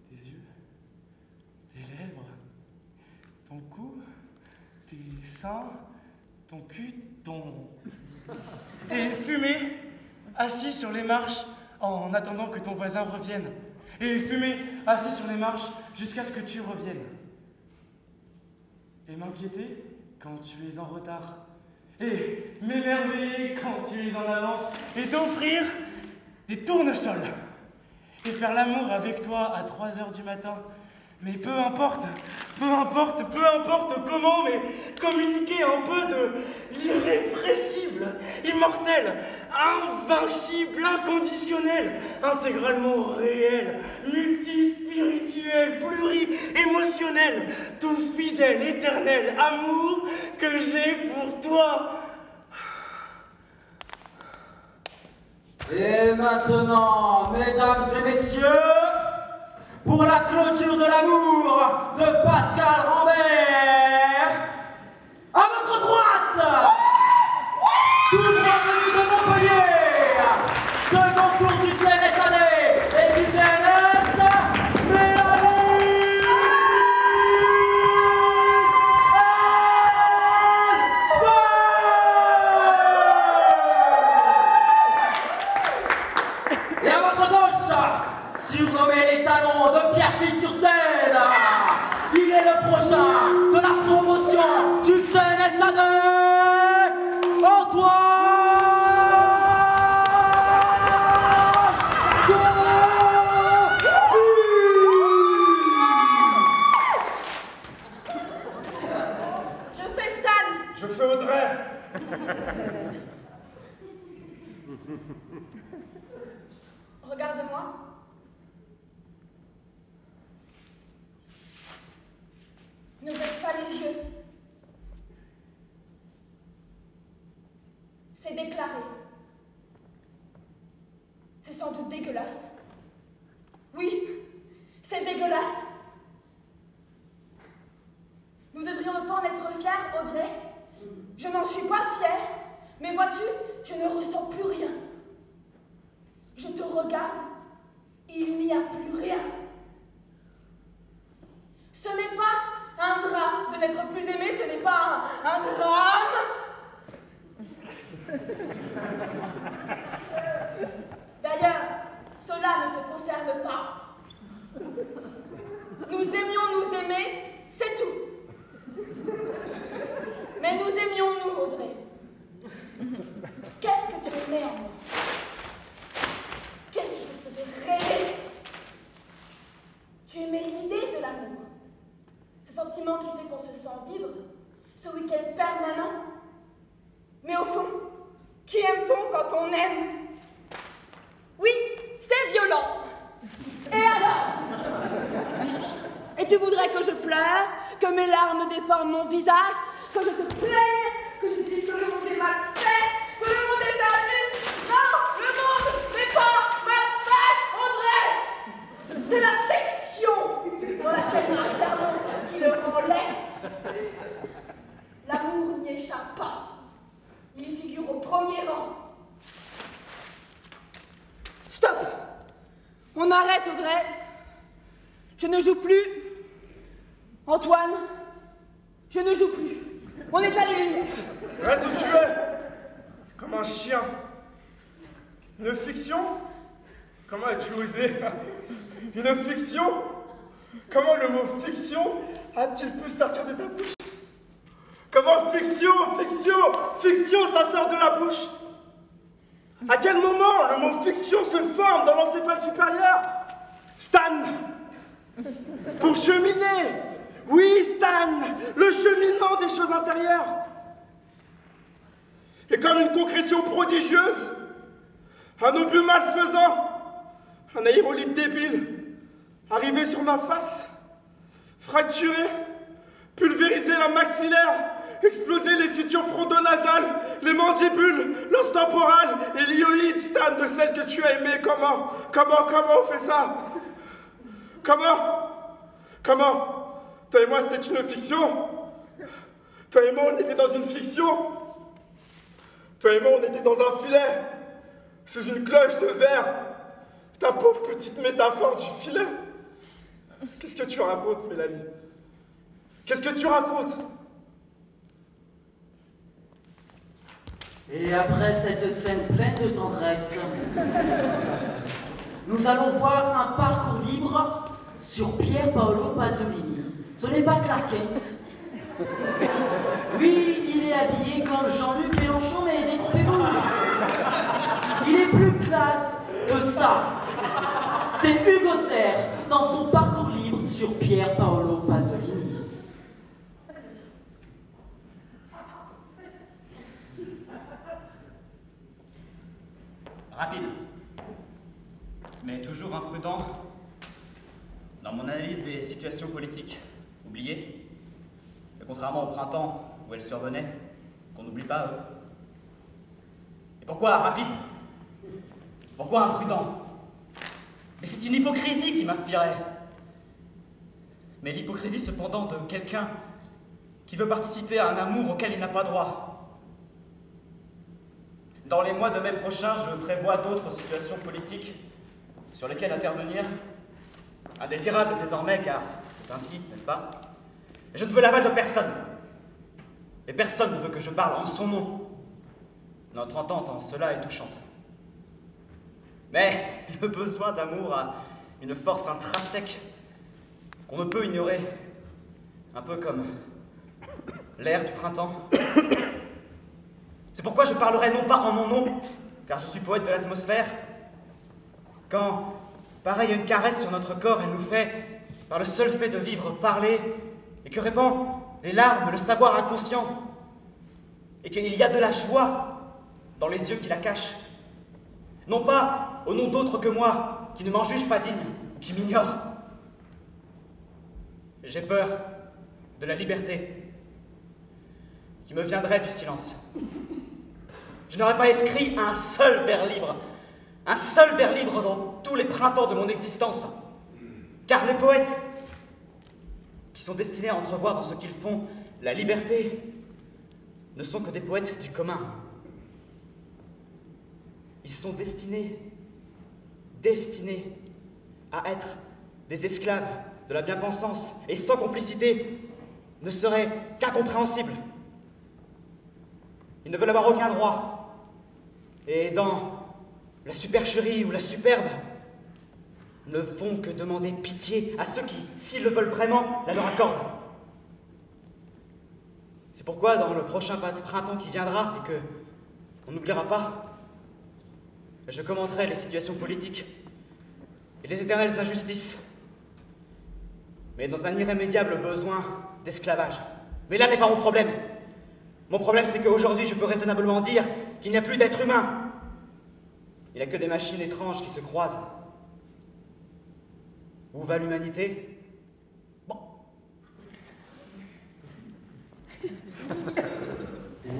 tes yeux, tes lèvres, ton cou, tes seins, ton cul, ton... Et fumer, assis sur les marches en attendant que ton voisin revienne. Et fumer, assis sur les marches jusqu'à ce que tu reviennes. Et m'inquiéter quand tu es en retard. Et m'émerveiller quand tu es en avance. Et t'offrir des tournesols. Et faire l'amour avec toi à 3 h du matin. Mais peu importe comment, mais communiquer un peu de l'irrépressible, immortel, invincible, inconditionnel, intégralement réel, multispirituel, pluri-émotionnel, tout fidèle, éternel amour que j'ai pour toi. Et maintenant, mesdames et messieurs, pour la clôture de l'amour de Pascal Rambert, à votre droite, tout droit venu de Montpellier, second tour du CNSAD et du TNS, Mélanie et à votre gauche, surnommé les talons de Pierrefitte sur scène, il est le prochain de la promotion du CNSAD, Antoine Je fais Stan. Je fais Audrey. Regarde-moi. Ne baisse pas les yeux. C'est déclaré. C'est sans doute dégueulasse. Oui, c'est dégueulasse. Nous devrions pas en être fiers, Audrey. Je n'en suis pas fière, mais vois-tu, je ne ressens plus rien. Je te regarde, et il n'y a plus rien. Ce n'est pas un drame de n'être plus aimé, ce n'est pas un drame. D'ailleurs, cela ne te concerne pas. Nous aimions nous aimer, c'est tout. Mais nous aimions nous, Audrey. Qu'est-ce que tu aimais en moi? Qu'est-ce qui te faisait rêver? Tu aimais l'idée de l'amour. Ce sentiment qui fait qu'on se sent vivre, ce week-end permanent. Mais au fond, qui aime-t-on quand on aime? Oui, c'est violent. Et alors? Et tu voudrais que je pleure, que mes larmes déforment mon visage, que je te plaigne, que je te dise que le monde est mal fait, que le monde est injuste? Non, le monde n'est pas mal fait, Audrey. C'est l'affection dans laquelle nous enfermons qui le rend laid. L'amour n'y échappe pas. Il figure au premier rang. Stop! On arrête, Audrey. Je ne joue plus. Antoine, je ne joue plus. On est à l'élite. Reste où tu es, comme un chien. Une fiction? Comment as-tu osé? Une fiction? Comment le mot fiction a-t-il pu sortir de ta bouche? Comment fiction, fiction, fiction, ça sort de la bouche? À quel moment le mot fiction se forme dans l'encéphale supérieur? Stan! Pour cheminer! Oui, Stan! Le cheminement des choses intérieures! Et comme une concrétion prodigieuse, un obus malfaisant, un aérolite débile, arrivé sur ma face, fracturé, pulvériser la maxillaire, exploser les sutures frontonasales, les mandibules, l'os temporal et l'hyoïde, Stan, de celle que tu as aimée. Comment on fait ça? Comment? Toi et moi, c'était une fiction. Toi et moi, on était dans une fiction. Toi et moi, on était dans un filet, sous une cloche de verre. Ta pauvre petite métaphore du filet. Qu'est-ce que tu racontes, Mélanie? Qu'est-ce que tu racontes? Et après cette scène pleine de tendresse, nous allons voir un parcours libre sur Pier Paolo Pasolini. Ce n'est pas Clark Kent. Oui, il est habillé comme Jean-Luc Mélenchon, mais détrompez-vous. Il est plus classe que ça. C'est Hugo Serre dans son parcours libre sur Pier Paolo Pasolini. Rapide, mais toujours imprudent dans mon analyse des situations politiques oubliées, et contrairement au printemps où elles survenaient, qu'on n'oublie pas eux. Et pourquoi rapide? Pourquoi imprudent? Mais c'est une hypocrisie qui m'inspirait. Mais l'hypocrisie cependant de quelqu'un qui veut participer à un amour auquel il n'a pas droit. Dans les mois de mai prochains, je prévois d'autres situations politiques sur lesquelles intervenir. Indésirable désormais, car c'est ainsi, n'est-ce pas? Je ne veux l'aval de personne. Et personne ne veut que je parle en son nom. Notre entente en cela est touchante. Mais le besoin d'amour a une force intrinsèque qu'on ne peut ignorer. Un peu comme l'air du printemps. C'est pourquoi je parlerai non pas en mon nom, car je suis poète de l'atmosphère. Quand, pareil à une caresse sur notre corps, elle nous fait, par le seul fait de vivre, parler, et que répand des larmes le savoir inconscient, et qu'il y a de la joie dans les yeux qui la cachent. Non pas au nom d'autres que moi, qui ne m'en jugent pas digne, qui m'ignorent. J'ai peur de la liberté qui me viendrait du silence. Je n'aurais pas écrit un seul vers libre dans tous les printemps de mon existence. Car les poètes, qui sont destinés à entrevoir dans ce qu'ils font la liberté, ne sont que des poètes du commun. Ils sont destinés à être des esclaves de la bien-pensance, et sans complicité, ne seraient qu'incompréhensibles. Ils ne veulent avoir aucun droit. Et dans la supercherie ou la superbe, ne font que demander pitié à ceux qui, s'ils le veulent vraiment, la leur accordent. C'est pourquoi, dans le prochain printemps qui viendra, et que on n'oubliera pas, je commenterai les situations politiques et les éternelles injustices, mais dans un irrémédiable besoin d'esclavage. Mais là n'est pas mon problème. Mon problème, c'est qu'aujourd'hui, je peux raisonnablement dire qu'il n'y a plus d'êtres humains. Il n'y a que des machines étranges qui se croisent. Où va l'humanité? Bon.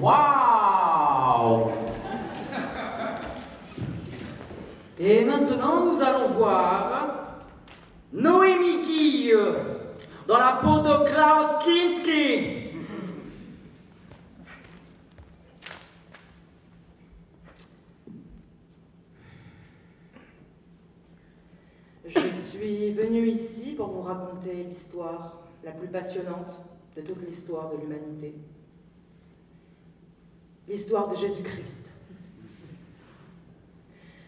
Waouh! Et maintenant, nous allons voir Noémie Guille dans la peau de Klaus Kinski. venue ici pour vous raconter l'histoire la plus passionnante de toute l'histoire de l'humanité. L'histoire de Jésus-Christ.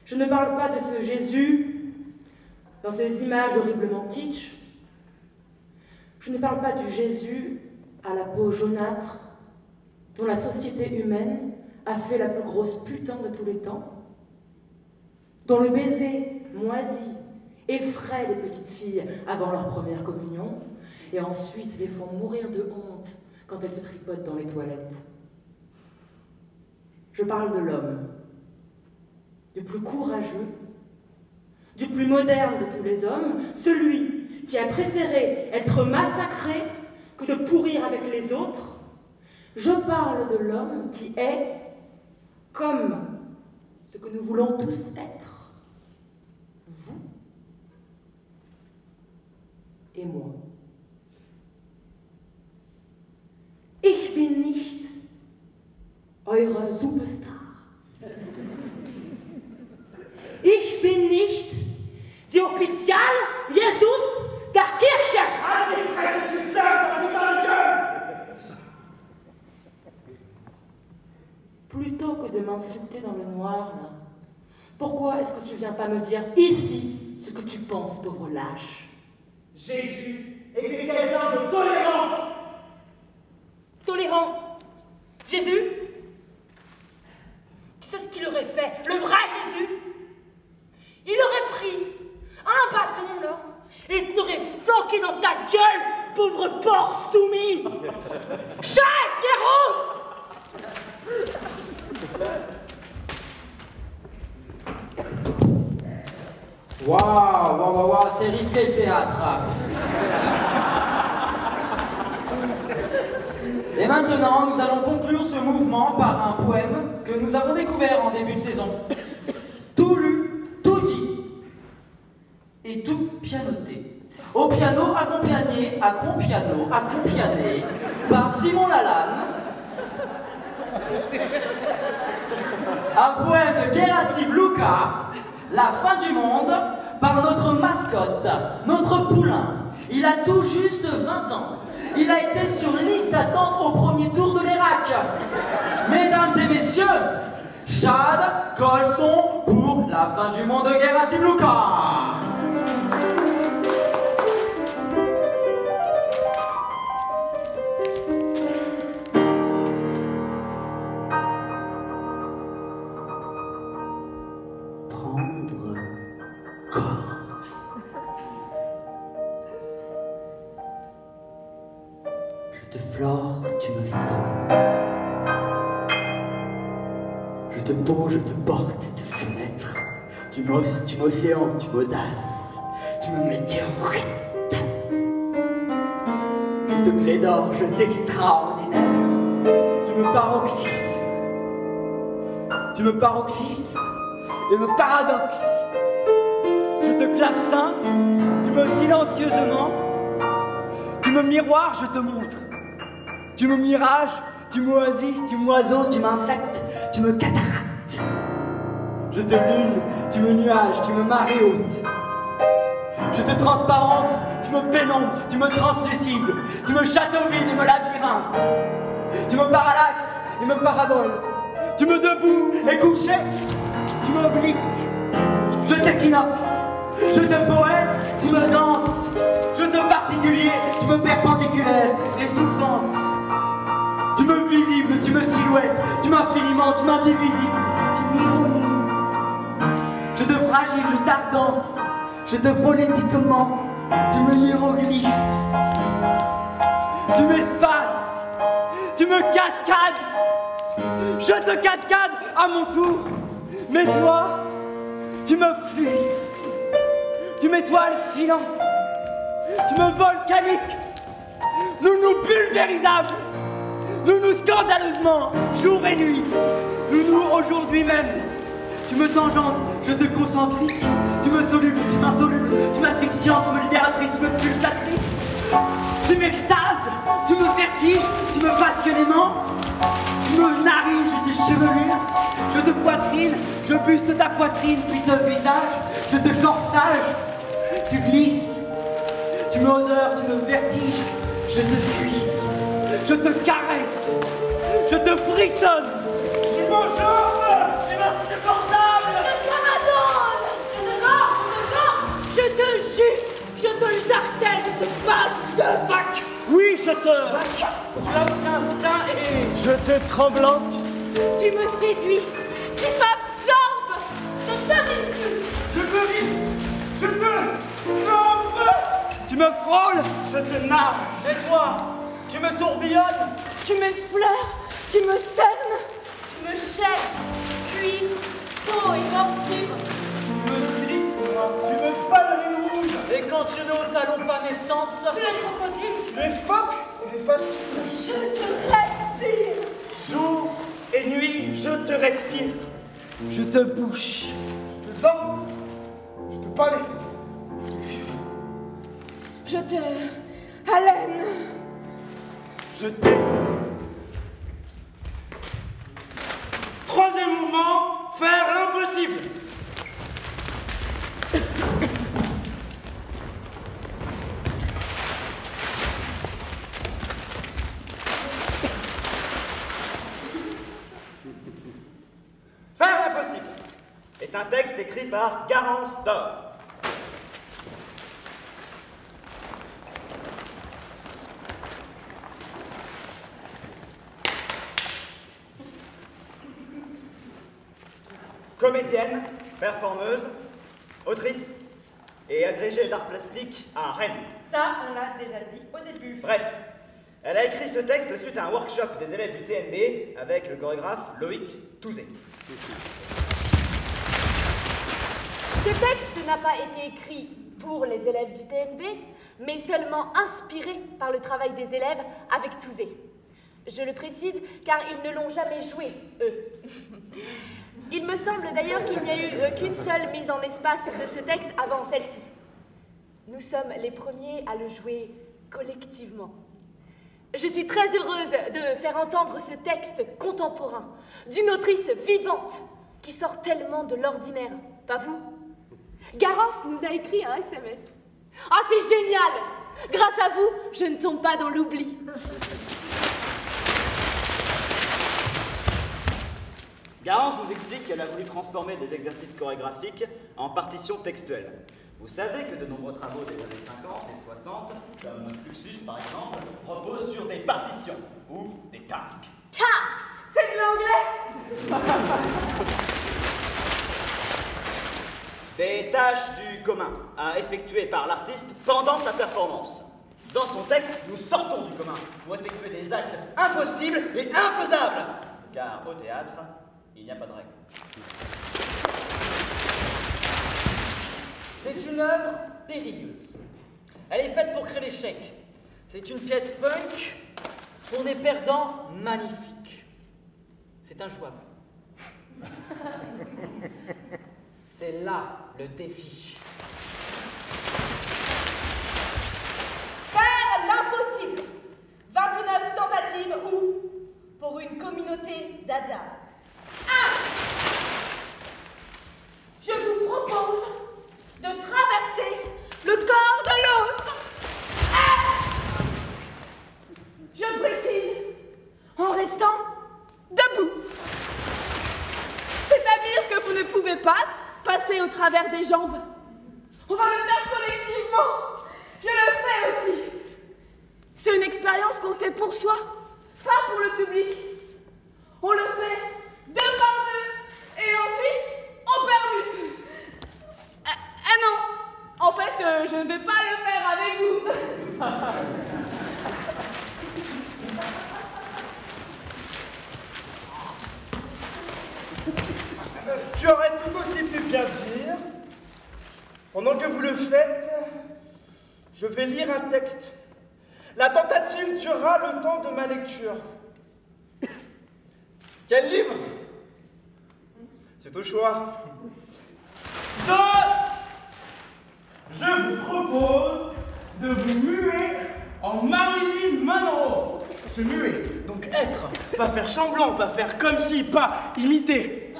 Je ne parle pas de ce Jésus dans ces images horriblement kitsch. Je ne parle pas du Jésus à la peau jaunâtre dont la société humaine a fait la plus grosse putain de tous les temps, dont le baiser moisi effraie les petites filles avant leur première communion et ensuite les font mourir de honte quand elles se tripotent dans les toilettes. Je parle de l'homme, du plus courageux, du plus moderne de tous les hommes, celui qui a préféré être massacré que de pourrir avec les autres. Je parle de l'homme qui est comme ce que nous voulons tous être, vous et moi. Ich bin nicht eure Superstar. Ich bin nicht die Offizial Jesus der Kirche. Antichrist, tu sers, putain de gueule! Plutôt que de m'insulter dans le noir, là, pourquoi est-ce que tu viens pas me dire ici ce que tu penses, pauvre lâche? Jésus était quelqu'un de tolérant. Tolérant. Jésus? Tu sais ce qu'il aurait fait, le vrai Jésus? Il aurait pris un bâton, là, et il t'aurait flanqué dans ta gueule, pauvre porc soumis! Chasse, Guéraud! Waouh, c'est risqué le théâtre. Et maintenant, nous allons conclure ce mouvement par un poème que nous avons découvert en début de saison. Tout lu, tout dit, et tout pianoté. Au piano, accompagné par Simon Lalanne. Un poème de Gerasim Luka, La fin du monde, par notre mascotte, notre poulain. Il a tout juste 20 ans. Il a été sur liste d'attente au premier tour de l'Irak. Mesdames et messieurs, Chad Colson pour La fin du monde de Gerasim Luka. Tu me fous. Je te beau, je te porte de fenêtre. Tu m'océan, tu m'audaces. Tu me météorite. Je te clé d'or, je t'extraordinaire. Tu me paroxyses. Tu me paroxyses et me paradoxes. Je te clavecin, tu me silencieusement. Tu me miroires, je te montre. Tu me mirages, tu m'oasis, tu m'oiseau, tu m'insectes, tu me cataractes. Je te lune, tu me nuage, tu me marée haute. Je te transparente, tu me pénombre, tu me translucide, tu me châteauvide et me labyrinthe. Tu me parallaxes et me paraboles. Tu me debout et couché, tu m'obliques. Je t'équinoxe, je te poète, tu me danses. Je te particulier, tu me perpendiculaire et sous pente. Tu me visible, tu me silhouette, tu m'infiniment, tu m'indivisible, tu m'ironies. Je te fragile, je t'ardente, je te phonétiquement, tu me hiéroglyphes. Tu m'espaces, tu me cascades, je te cascade à mon tour. Mais toi, tu me fuis, tu m'étoiles filantes, tu me volcaniques, nous pulvérisables. Nous scandaleusement, jour et nuit. Nous aujourd'hui même. Tu me tangentes, je te concentrique. Tu me soluble, tu m'insoluble. Tu m'asphyxiante, tu me libératrice, tu me pulsatrice. Tu m'extases, tu me vertiges, tu me passionnément. Tu me narines, je te chevelure. Je te poitrine, je buste ta poitrine, puis te visage. Je te corsage. Tu glisses, me odeur, tu me vertiges, je te cuisse, Je te caresse. Je te frissonne. Tu m'enjambes. Tu m'insupportable. Je t'abandonne. Je te jure, je te le jartelle, je te bats, je te bac. Oui, je te... Tu as aussi un sein et... Je te tremblante. Tu me séduis, tu m'absorbes. Je t'arrive plus. Je veux vite. Je te trempe. Tu me frôles. Je te narre. Et toi, tu me tourbillonnes. Tu m'effleures, tu me cernes, tu me chaînes, cuivre, peau et morsure. Tu me slippes, Tu me ballerines rouges. et quand tu ne talons pas mes sens, Tu les crocodiles, Tu les phoques, tu les fascines. je te respire. Jour et nuit, je te respire. Je te bouche. Je te dents. Je te palais. Je te haleine. Je t'aime. Troisième mouvement, faire l'impossible. Faire l'impossible est un texte écrit par Garance d'Or. Comédienne, performeuse, autrice et agrégée d'art plastique à Rennes. Ça, on l'a déjà dit au début. Bref, elle a écrit ce texte suite à un workshop des élèves du TNB avec le chorégraphe Loïc Touzé. Ce texte n'a pas été écrit pour les élèves du TNB, mais seulement inspiré par le travail des élèves avec Touzé. Je le précise car ils ne l'ont jamais joué, eux. Il me semble d'ailleurs qu'il n'y a eu qu'une seule mise en espace de ce texte avant celle-ci. Nous sommes les premiers à le jouer collectivement. Je suis très heureuse de faire entendre ce texte contemporain d'une autrice vivante qui sort tellement de l'ordinaire, pas vous? Garance nous a écrit un SMS. Ah, c'est génial! Grâce à vous, je ne tombe pas dans l'oubli. Garance nous explique qu'elle a voulu transformer des exercices chorégraphiques en partitions textuelles. Vous savez que de nombreux travaux des années 50 et 60, comme Fluxus par exemple, reposent sur des partitions ou des tasks. Tasks! C'est de l'anglais! Des tâches du commun à effectuer par l'artiste pendant sa performance. Dans son texte, nous sortons du commun pour effectuer des actes impossibles et infaisables. Car au théâtre, il n'y a pas de règle. c'est une œuvre périlleuse. Elle est faite pour créer l'échec. C'est une pièce punk pour des perdants magnifiques. C'est injouable. C'est là le défi. Faire l'impossible. 29 tentatives ou pour une communauté d'Adam. 1. Je vous propose de traverser le corps de l'autre. Je précise, en restant debout. C'est-à-dire que vous ne pouvez pas passer au travers des jambes. On va le faire collectivement. Je le fais aussi. C'est une expérience qu'on fait pour soi, pas pour le public. On le fait deux par deux et ensuite on permute. Ah non, en fait, je ne vais pas le faire avec vous. Tu aurais tout aussi pu bien dire, pendant que vous le faites, je vais lire un texte. La tentative durera le temps de ma lecture. Quel livre? C'est au choix. Je vous propose de vous muer en Marilyn Monroe. Se muer, donc être, pas faire semblant, pas faire comme si, pas imiter.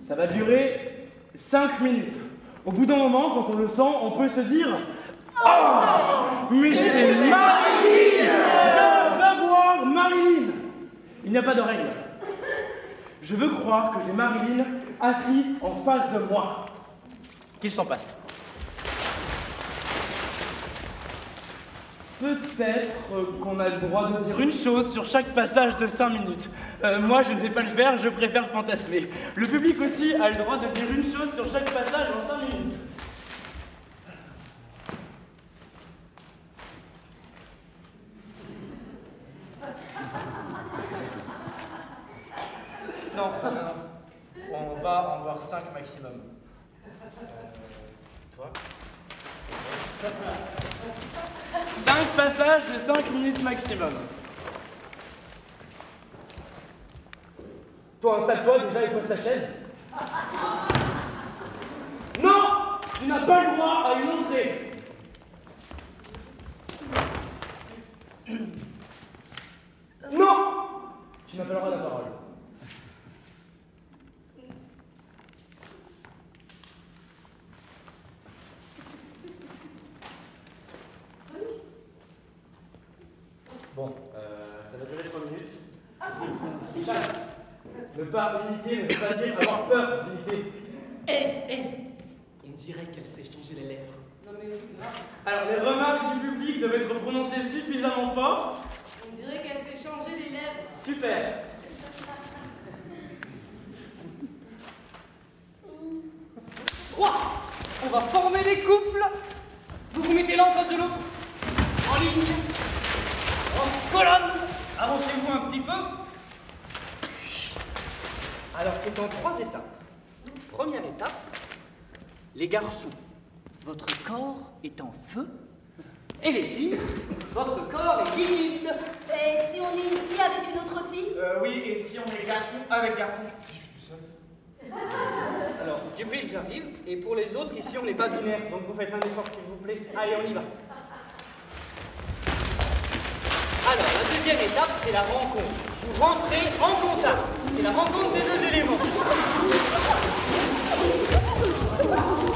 Ça va durer 5 minutes. Au bout d'un moment, quand on le sent, on peut se dire « Oh, mais c'est Marilyn! Va voir Marilyn! Il n'y a pas de règle. Je veux croire que j'ai Marilyn assis en face de moi. Qu'il s'en passe. Peut-être qu'on a le droit de dire une chose sur chaque passage de 5 minutes. Moi, je ne vais pas le faire, je préfère fantasmer. Le public aussi a le droit de dire une chose sur chaque passage en 5 minutes. Non, on va en voir 5 maximum. Toi 5 passages de 5 minutes maximum. Toi, installe-toi déjà et pose ta chaise. Non! Tu n'as pas le droit à une entrée. Non! Tu m'appelleras la parole. Bon, ça va durer 3 minutes. Richard, ne pas imiter ne veut pas dire avoir peur d'imiter. On dirait qu'elle s'est changé les lèvres. Non mais alors, les remarques du public doivent être prononcées suffisamment fort. On dirait qu'elle s'est changé les lèvres. Super. On va former des couples. Vous vous mettez l'un en face de l'autre. En ligne. En colonne. Avancez-vous un petit peu. Alors, c'est en 3 étapes. Première étape, les garçons, votre corps est en feu. Et les filles, votre corps est liquide. Et si on est ici avec une autre fille? Oui, et si on est garçon avec garçon? Je suis tout seul. Alors, Djibril, j'arrive. Et pour les autres, ici, on n'est pas binaire. Donc, vous faites un effort, s'il vous plaît. Allez, on y va. Alors, la deuxième étape, c'est la rencontre. Vous rentrez en contact. C'est la rencontre des deux éléments.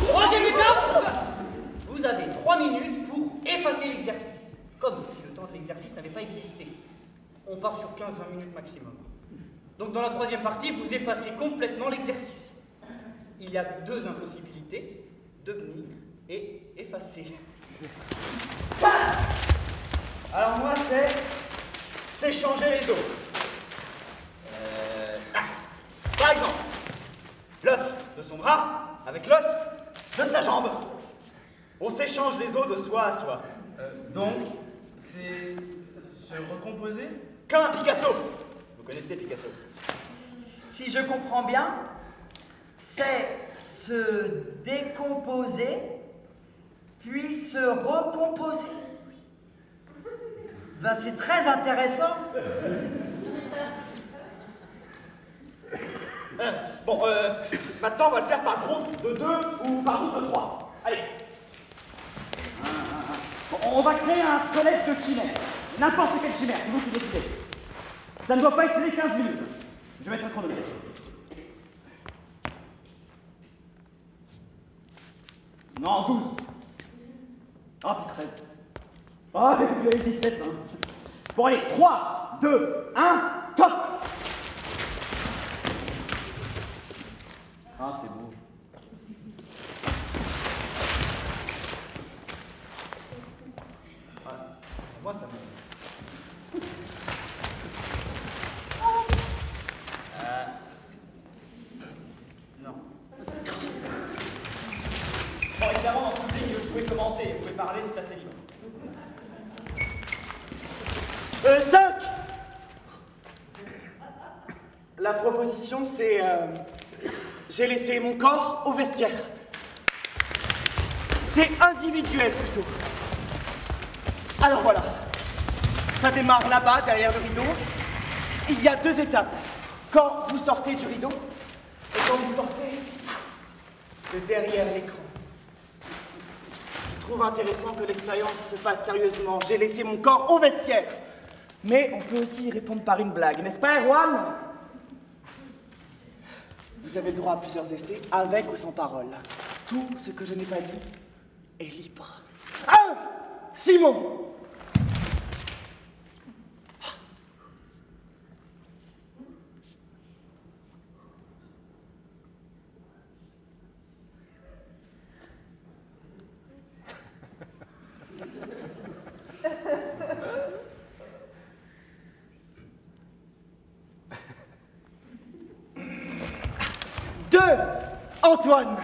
Troisième étape, vous avez 3 minutes pour effacer l'exercice. Comme si le temps de l'exercice n'avait pas existé. On part sur 15-20 minutes maximum. Donc, dans la troisième partie, vous effacez complètement l'exercice. Il y a 2 impossibilités, devenir et effacer. Alors moi, c'est changer les dos. Par exemple, l'os de son bras avec l'os de sa jambe. On s'échange les os de soi à soi. Donc, c'est se recomposer? Comme un Picasso. Vous connaissez Picasso? Si je comprends bien, c'est se décomposer, puis se recomposer. Ben, c'est très intéressant. Bon, maintenant on va le faire par groupe de 2 ou par groupe de 3. Allez. On va créer un squelette de chimère. N'importe quelle chimère, c'est vous qui décidez. Ça ne doit pas excéder 15 minutes. Je vais mettre un chronomètre. Non, 12. Ah, puis 13. Ah, vous avez 17, hein. Bon, allez, 3, 2, 1, top! Ah, c'est beau. Ah, moi, ça me... Non. Bon, évidemment, dans le public, vous pouvez commenter, vous pouvez parler, c'est assez libre. 5. La proposition, c'est... j'ai laissé mon corps au vestiaire. C'est individuel, plutôt. Alors voilà. Ça démarre là-bas, derrière le rideau. Il y a 2 étapes. Quand vous sortez du rideau, et quand vous sortez de derrière l'écran. Je trouve intéressant que l'expérience se fasse sérieusement. J'ai laissé mon corps au vestiaire. Mais on peut aussi y répondre par une blague, n'est-ce pas, Erwan? Vous avez le droit à plusieurs essais, avec ou sans parole. Tout ce que je n'ai pas dit est libre. 1. Simon. 2. Antoine.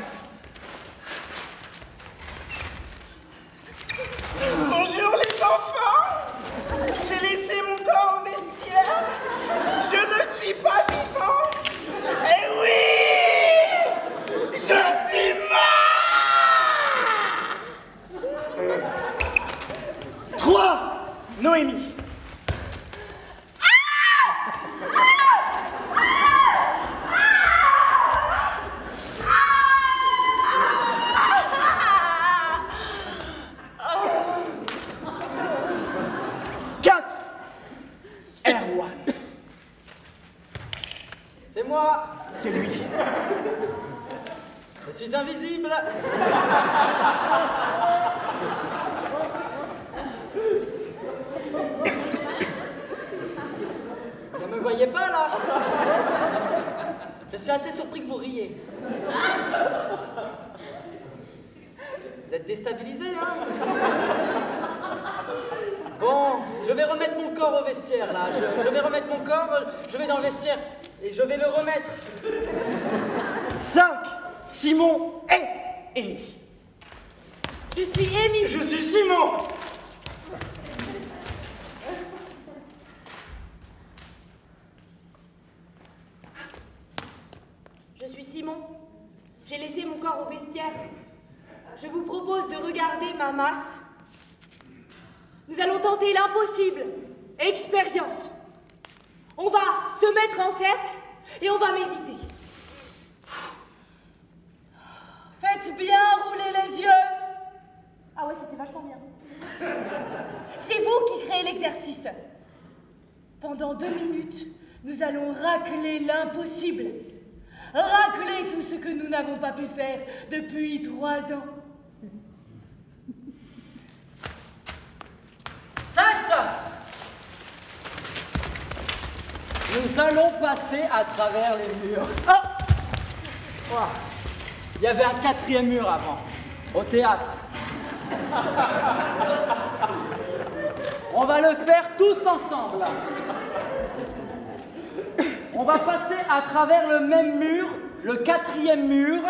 Bonjour les enfants. J'ai laissé mon corps au vestiaire. Je ne suis pas vivant. Eh oui, je suis mort. 3. Noémie. 4. Erwan. C'est moi. C'est lui. Je suis invisible. Vous ne me voyez pas là? Je suis assez surpris que vous riez. Vous êtes déstabilisé, hein? Bon, je vais remettre mon corps au vestiaire là. Je vais remettre mon corps, je vais dans le vestiaire et je vais le remettre. 5. Simon et Émilie. Je suis Émilie. Je suis Simon. Je suis Simon. J'ai laissé mon corps au vestiaire. Je vous propose de regarder ma masse. Nous allons tenter l'impossible. Expérience. On va se mettre en cercle et on va méditer. Faites bien rouler les yeux. Ah ouais, c'était vachement bien. C'est vous qui créez l'exercice. Pendant 2 minutes, nous allons racler l'impossible. Racler tout ce que nous n'avons pas pu faire depuis 3 ans. 7. Nous allons passer à travers les murs. Ah! Voilà. Il y avait un 4e mur avant, au théâtre. On va le faire tous ensemble. On va passer à travers le même mur, le 4e mur,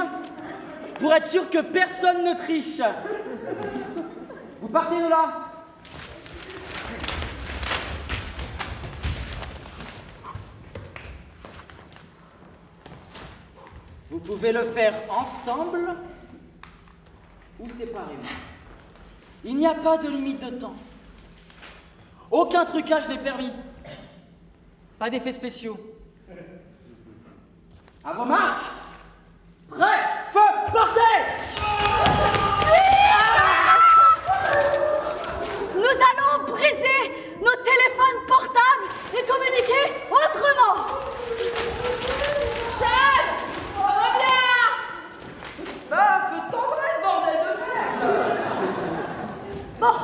pour être sûr que personne ne triche. Vous partez de là? Vous pouvez le faire ensemble ou séparément. Il n'y a pas de limite de temps. Aucun trucage n'est permis. Pas d'effets spéciaux. À vos marques. Prêt, feu, partez! Nous allons briser nos téléphones portables et communiquer autrement. Chef, reviens! Bah, un peu de tendresse, bordel de merde! Bon,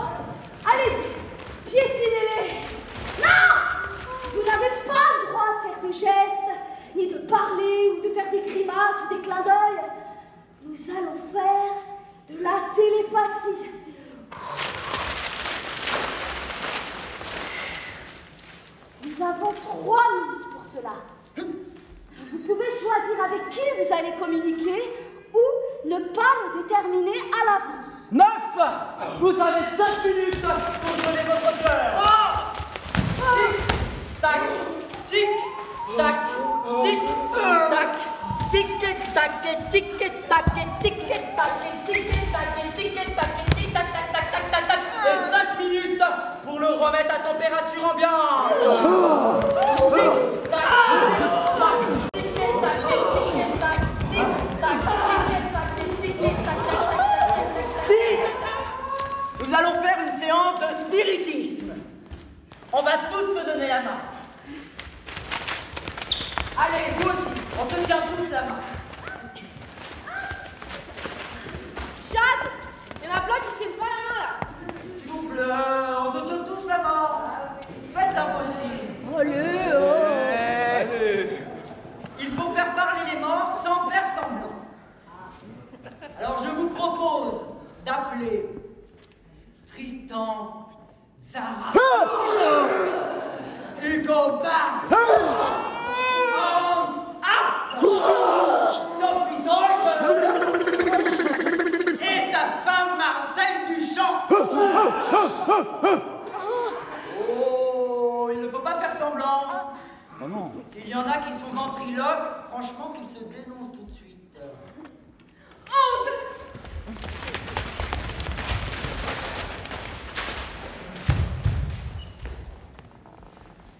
allez-y, piétinez-les. Non! Vous n'avez pas le droit de faire de gestes, ni de parler ou de faire des grimaces ou des clins d'œil. Nous allons faire de la télépathie. Nous avons 3 minutes pour cela. Vous pouvez choisir avec qui vous allez communiquer ou ne pas le déterminer à l'avance. 9! Vous avez 5 minutes pour donner votre cœur. Tic-tac, tic-tac, tic-tac, tic-tac, tic-tac, tic-tac, tic-tac, tic-tac, tic-tac, et 5 minutes pour le remettre à température ambiante. Tic-tac, tic-tac, tic-tac, tic-tac, tic-tac, 10. Nous allons faire une séance de spiritisme. On va tous se donner la main. Allez, vous aussi, on se tient tous la main. Chad, il y en a plein qui se tiennent pas la main là. impossible. On se tient tous là-bas. Faites l'impossible. Allez. Il faut faire parler les morts sans faire semblant. Alors je vous propose d'appeler Tristan Zara, Hugo Bach, Hans Arp, Sophie Dolph et sa femme Marcel Duchamp. Oh, il ne faut pas faire semblant. Non, non. S'il y en a qui sont ventriloques, franchement qu'ils se dénoncent tout de suite.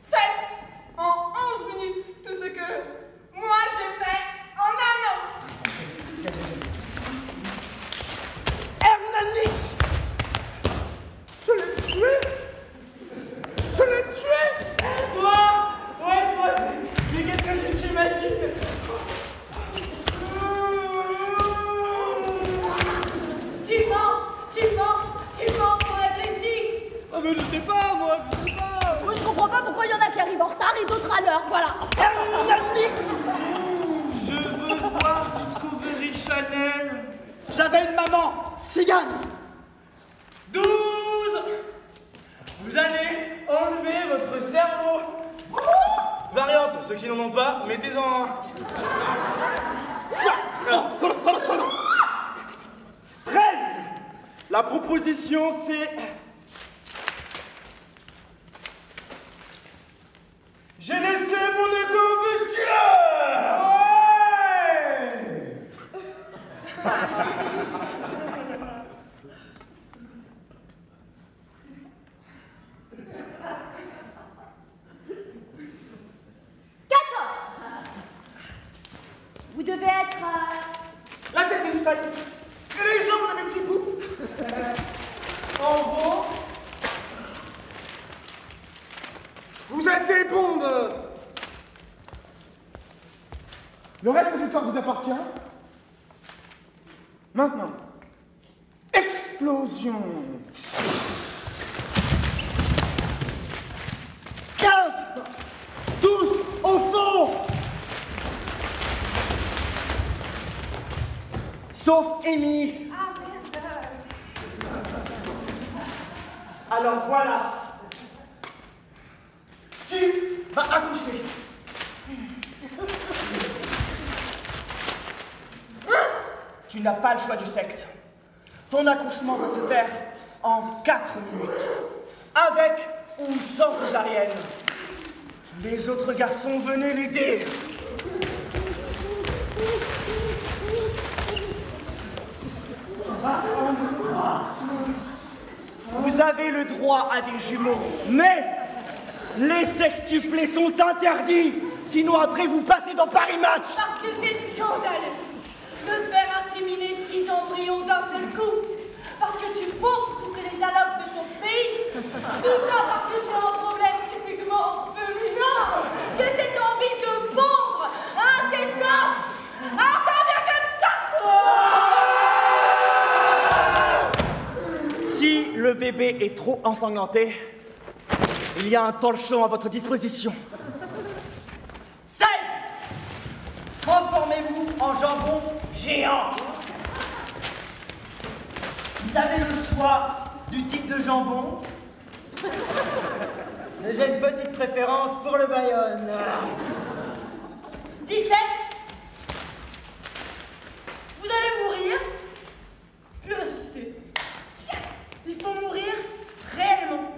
Faites en 11 minutes tout ce que moi j'ai fait en 1 an. Hernani! Je l'ai tué! Je l'ai tué! Toi? Ouais, toi, mais qu'est-ce que je t'imagine? Tu mens pour être ici. Ah mais je sais pas, moi, je sais pas. Moi je comprends pas pourquoi il y en a qui arrivent en retard et d'autres à l'heure, voilà. Je veux voir Discovery Channel. J'avais une maman, cigane. 12. Vous allez enlever votre cerveau. Variante, ceux qui n'en ont pas, mettez-en un. 13. La proposition, c'est... J'ai laissé mon égo au vestiaire. Vous devez être... La tête d'une spike et les jambes d'un Mexipou. En gros, vous êtes des bombes. Le reste du corps vous appartient. Maintenant, explosion. 15, tous au fond. Sauf Amy. Ah merde. Alors voilà. Tu vas accoucher. Tu n'as pas le choix du sexe. Ton accouchement va se faire en 4 minutes. Avec ou sans césarienne. Les autres garçons, venez l'aider. Vous avez le droit à des jumeaux, mais les sextuplés sont interdits. Sinon après vous passez dans Paris Match. Parce que c'est scandaleux de se faire inséminer 6 embryons d'un seul coup. Parce que tu pompes toutes les allocs de ton pays. Tout ça parce que tu as un problème typiquement féminin. Que cette envie de pondre. Ah, c'est ça. Ah, ça vient comme ça. Si le bébé est trop ensanglanté, il y a un torchon à votre disposition. Save! Transformez-vous en jambon géant. Vous avez le choix du type de jambon. Mais j'ai une petite préférence pour le Bayonne. 17. Vous allez mourir, puis ressusciter. Il faut mourir réellement.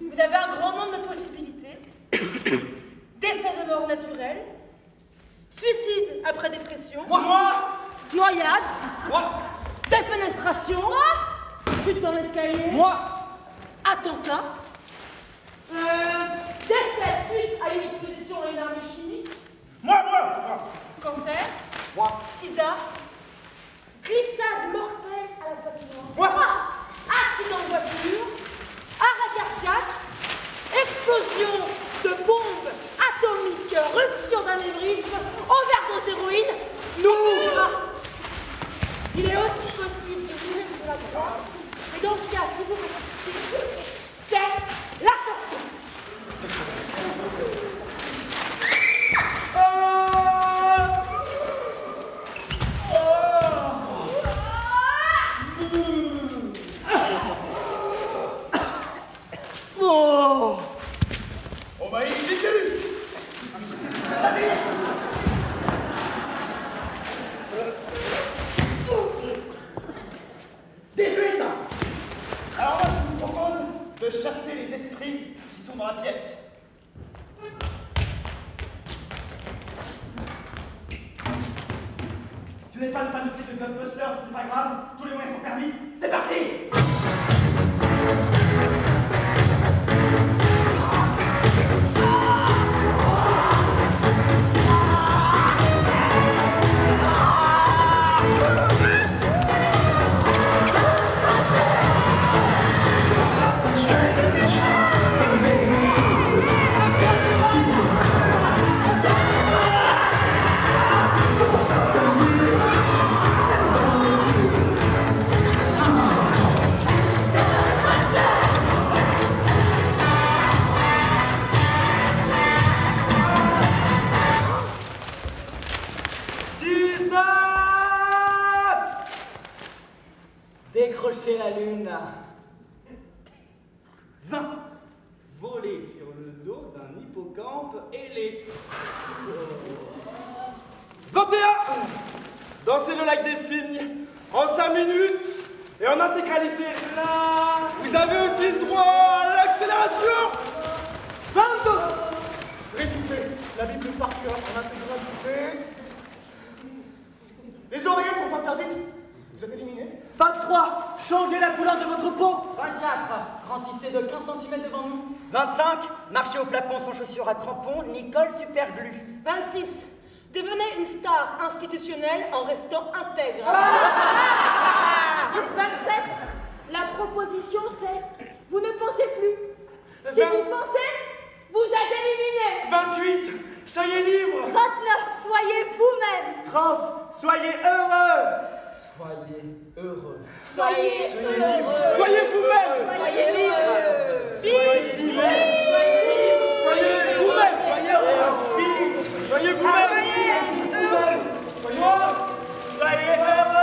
Vous avez un grand nombre de possibilités. Décès de mort naturelle, suicide après dépression, noyade, défenestration, chute dans l'escalier, attentat, décès suite à une exposition à une arme chimique, cancer, sida, glissade mortelle à la patinoire, accident de voiture, arrêt cardiaque, explosion de bombes atomiques, rupture d'anévrisme, overdose d'héroïne, il est aussi possible de mourir sur la croix, et dans ce cas, si vous sont dans la pièce. Si vous n'êtes pas le fan de Ghostbusters, c'est pas grave, tous les moyens sont permis, c'est parti! Décrocher la lune. 20. Voler sur le dos d'un hippocampe ailé. 21. Danser le lac des cygnes en 5 minutes et en intégralité. Là, vous avez aussi le droit à l'accélération. 22. Réciter la Bible par cœur en intégralité. Les oreillettes sont interdites. Vous êtes éliminé. 23. Changez la couleur de votre peau. 24. Grandissez de 15 cm devant nous. 25. Marchez au plafond sans chaussures à crampons, ni col super glu. 26. Devenez une star institutionnelle en restant intègre. 27. La proposition c'est vous ne pensez plus. Si vous pensez, vous êtes éliminé. 28. Soyez libre. 29. Soyez vous-même. 30. Soyez heureux. Soyez heureux. Soyez heureux. Soyez vous-même. Soyez libre. Soyez libre. Soyez vous-même. Soyez heureux. Soyez vous-même. Soyez heureux. Soyez vous-même.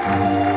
Thank you.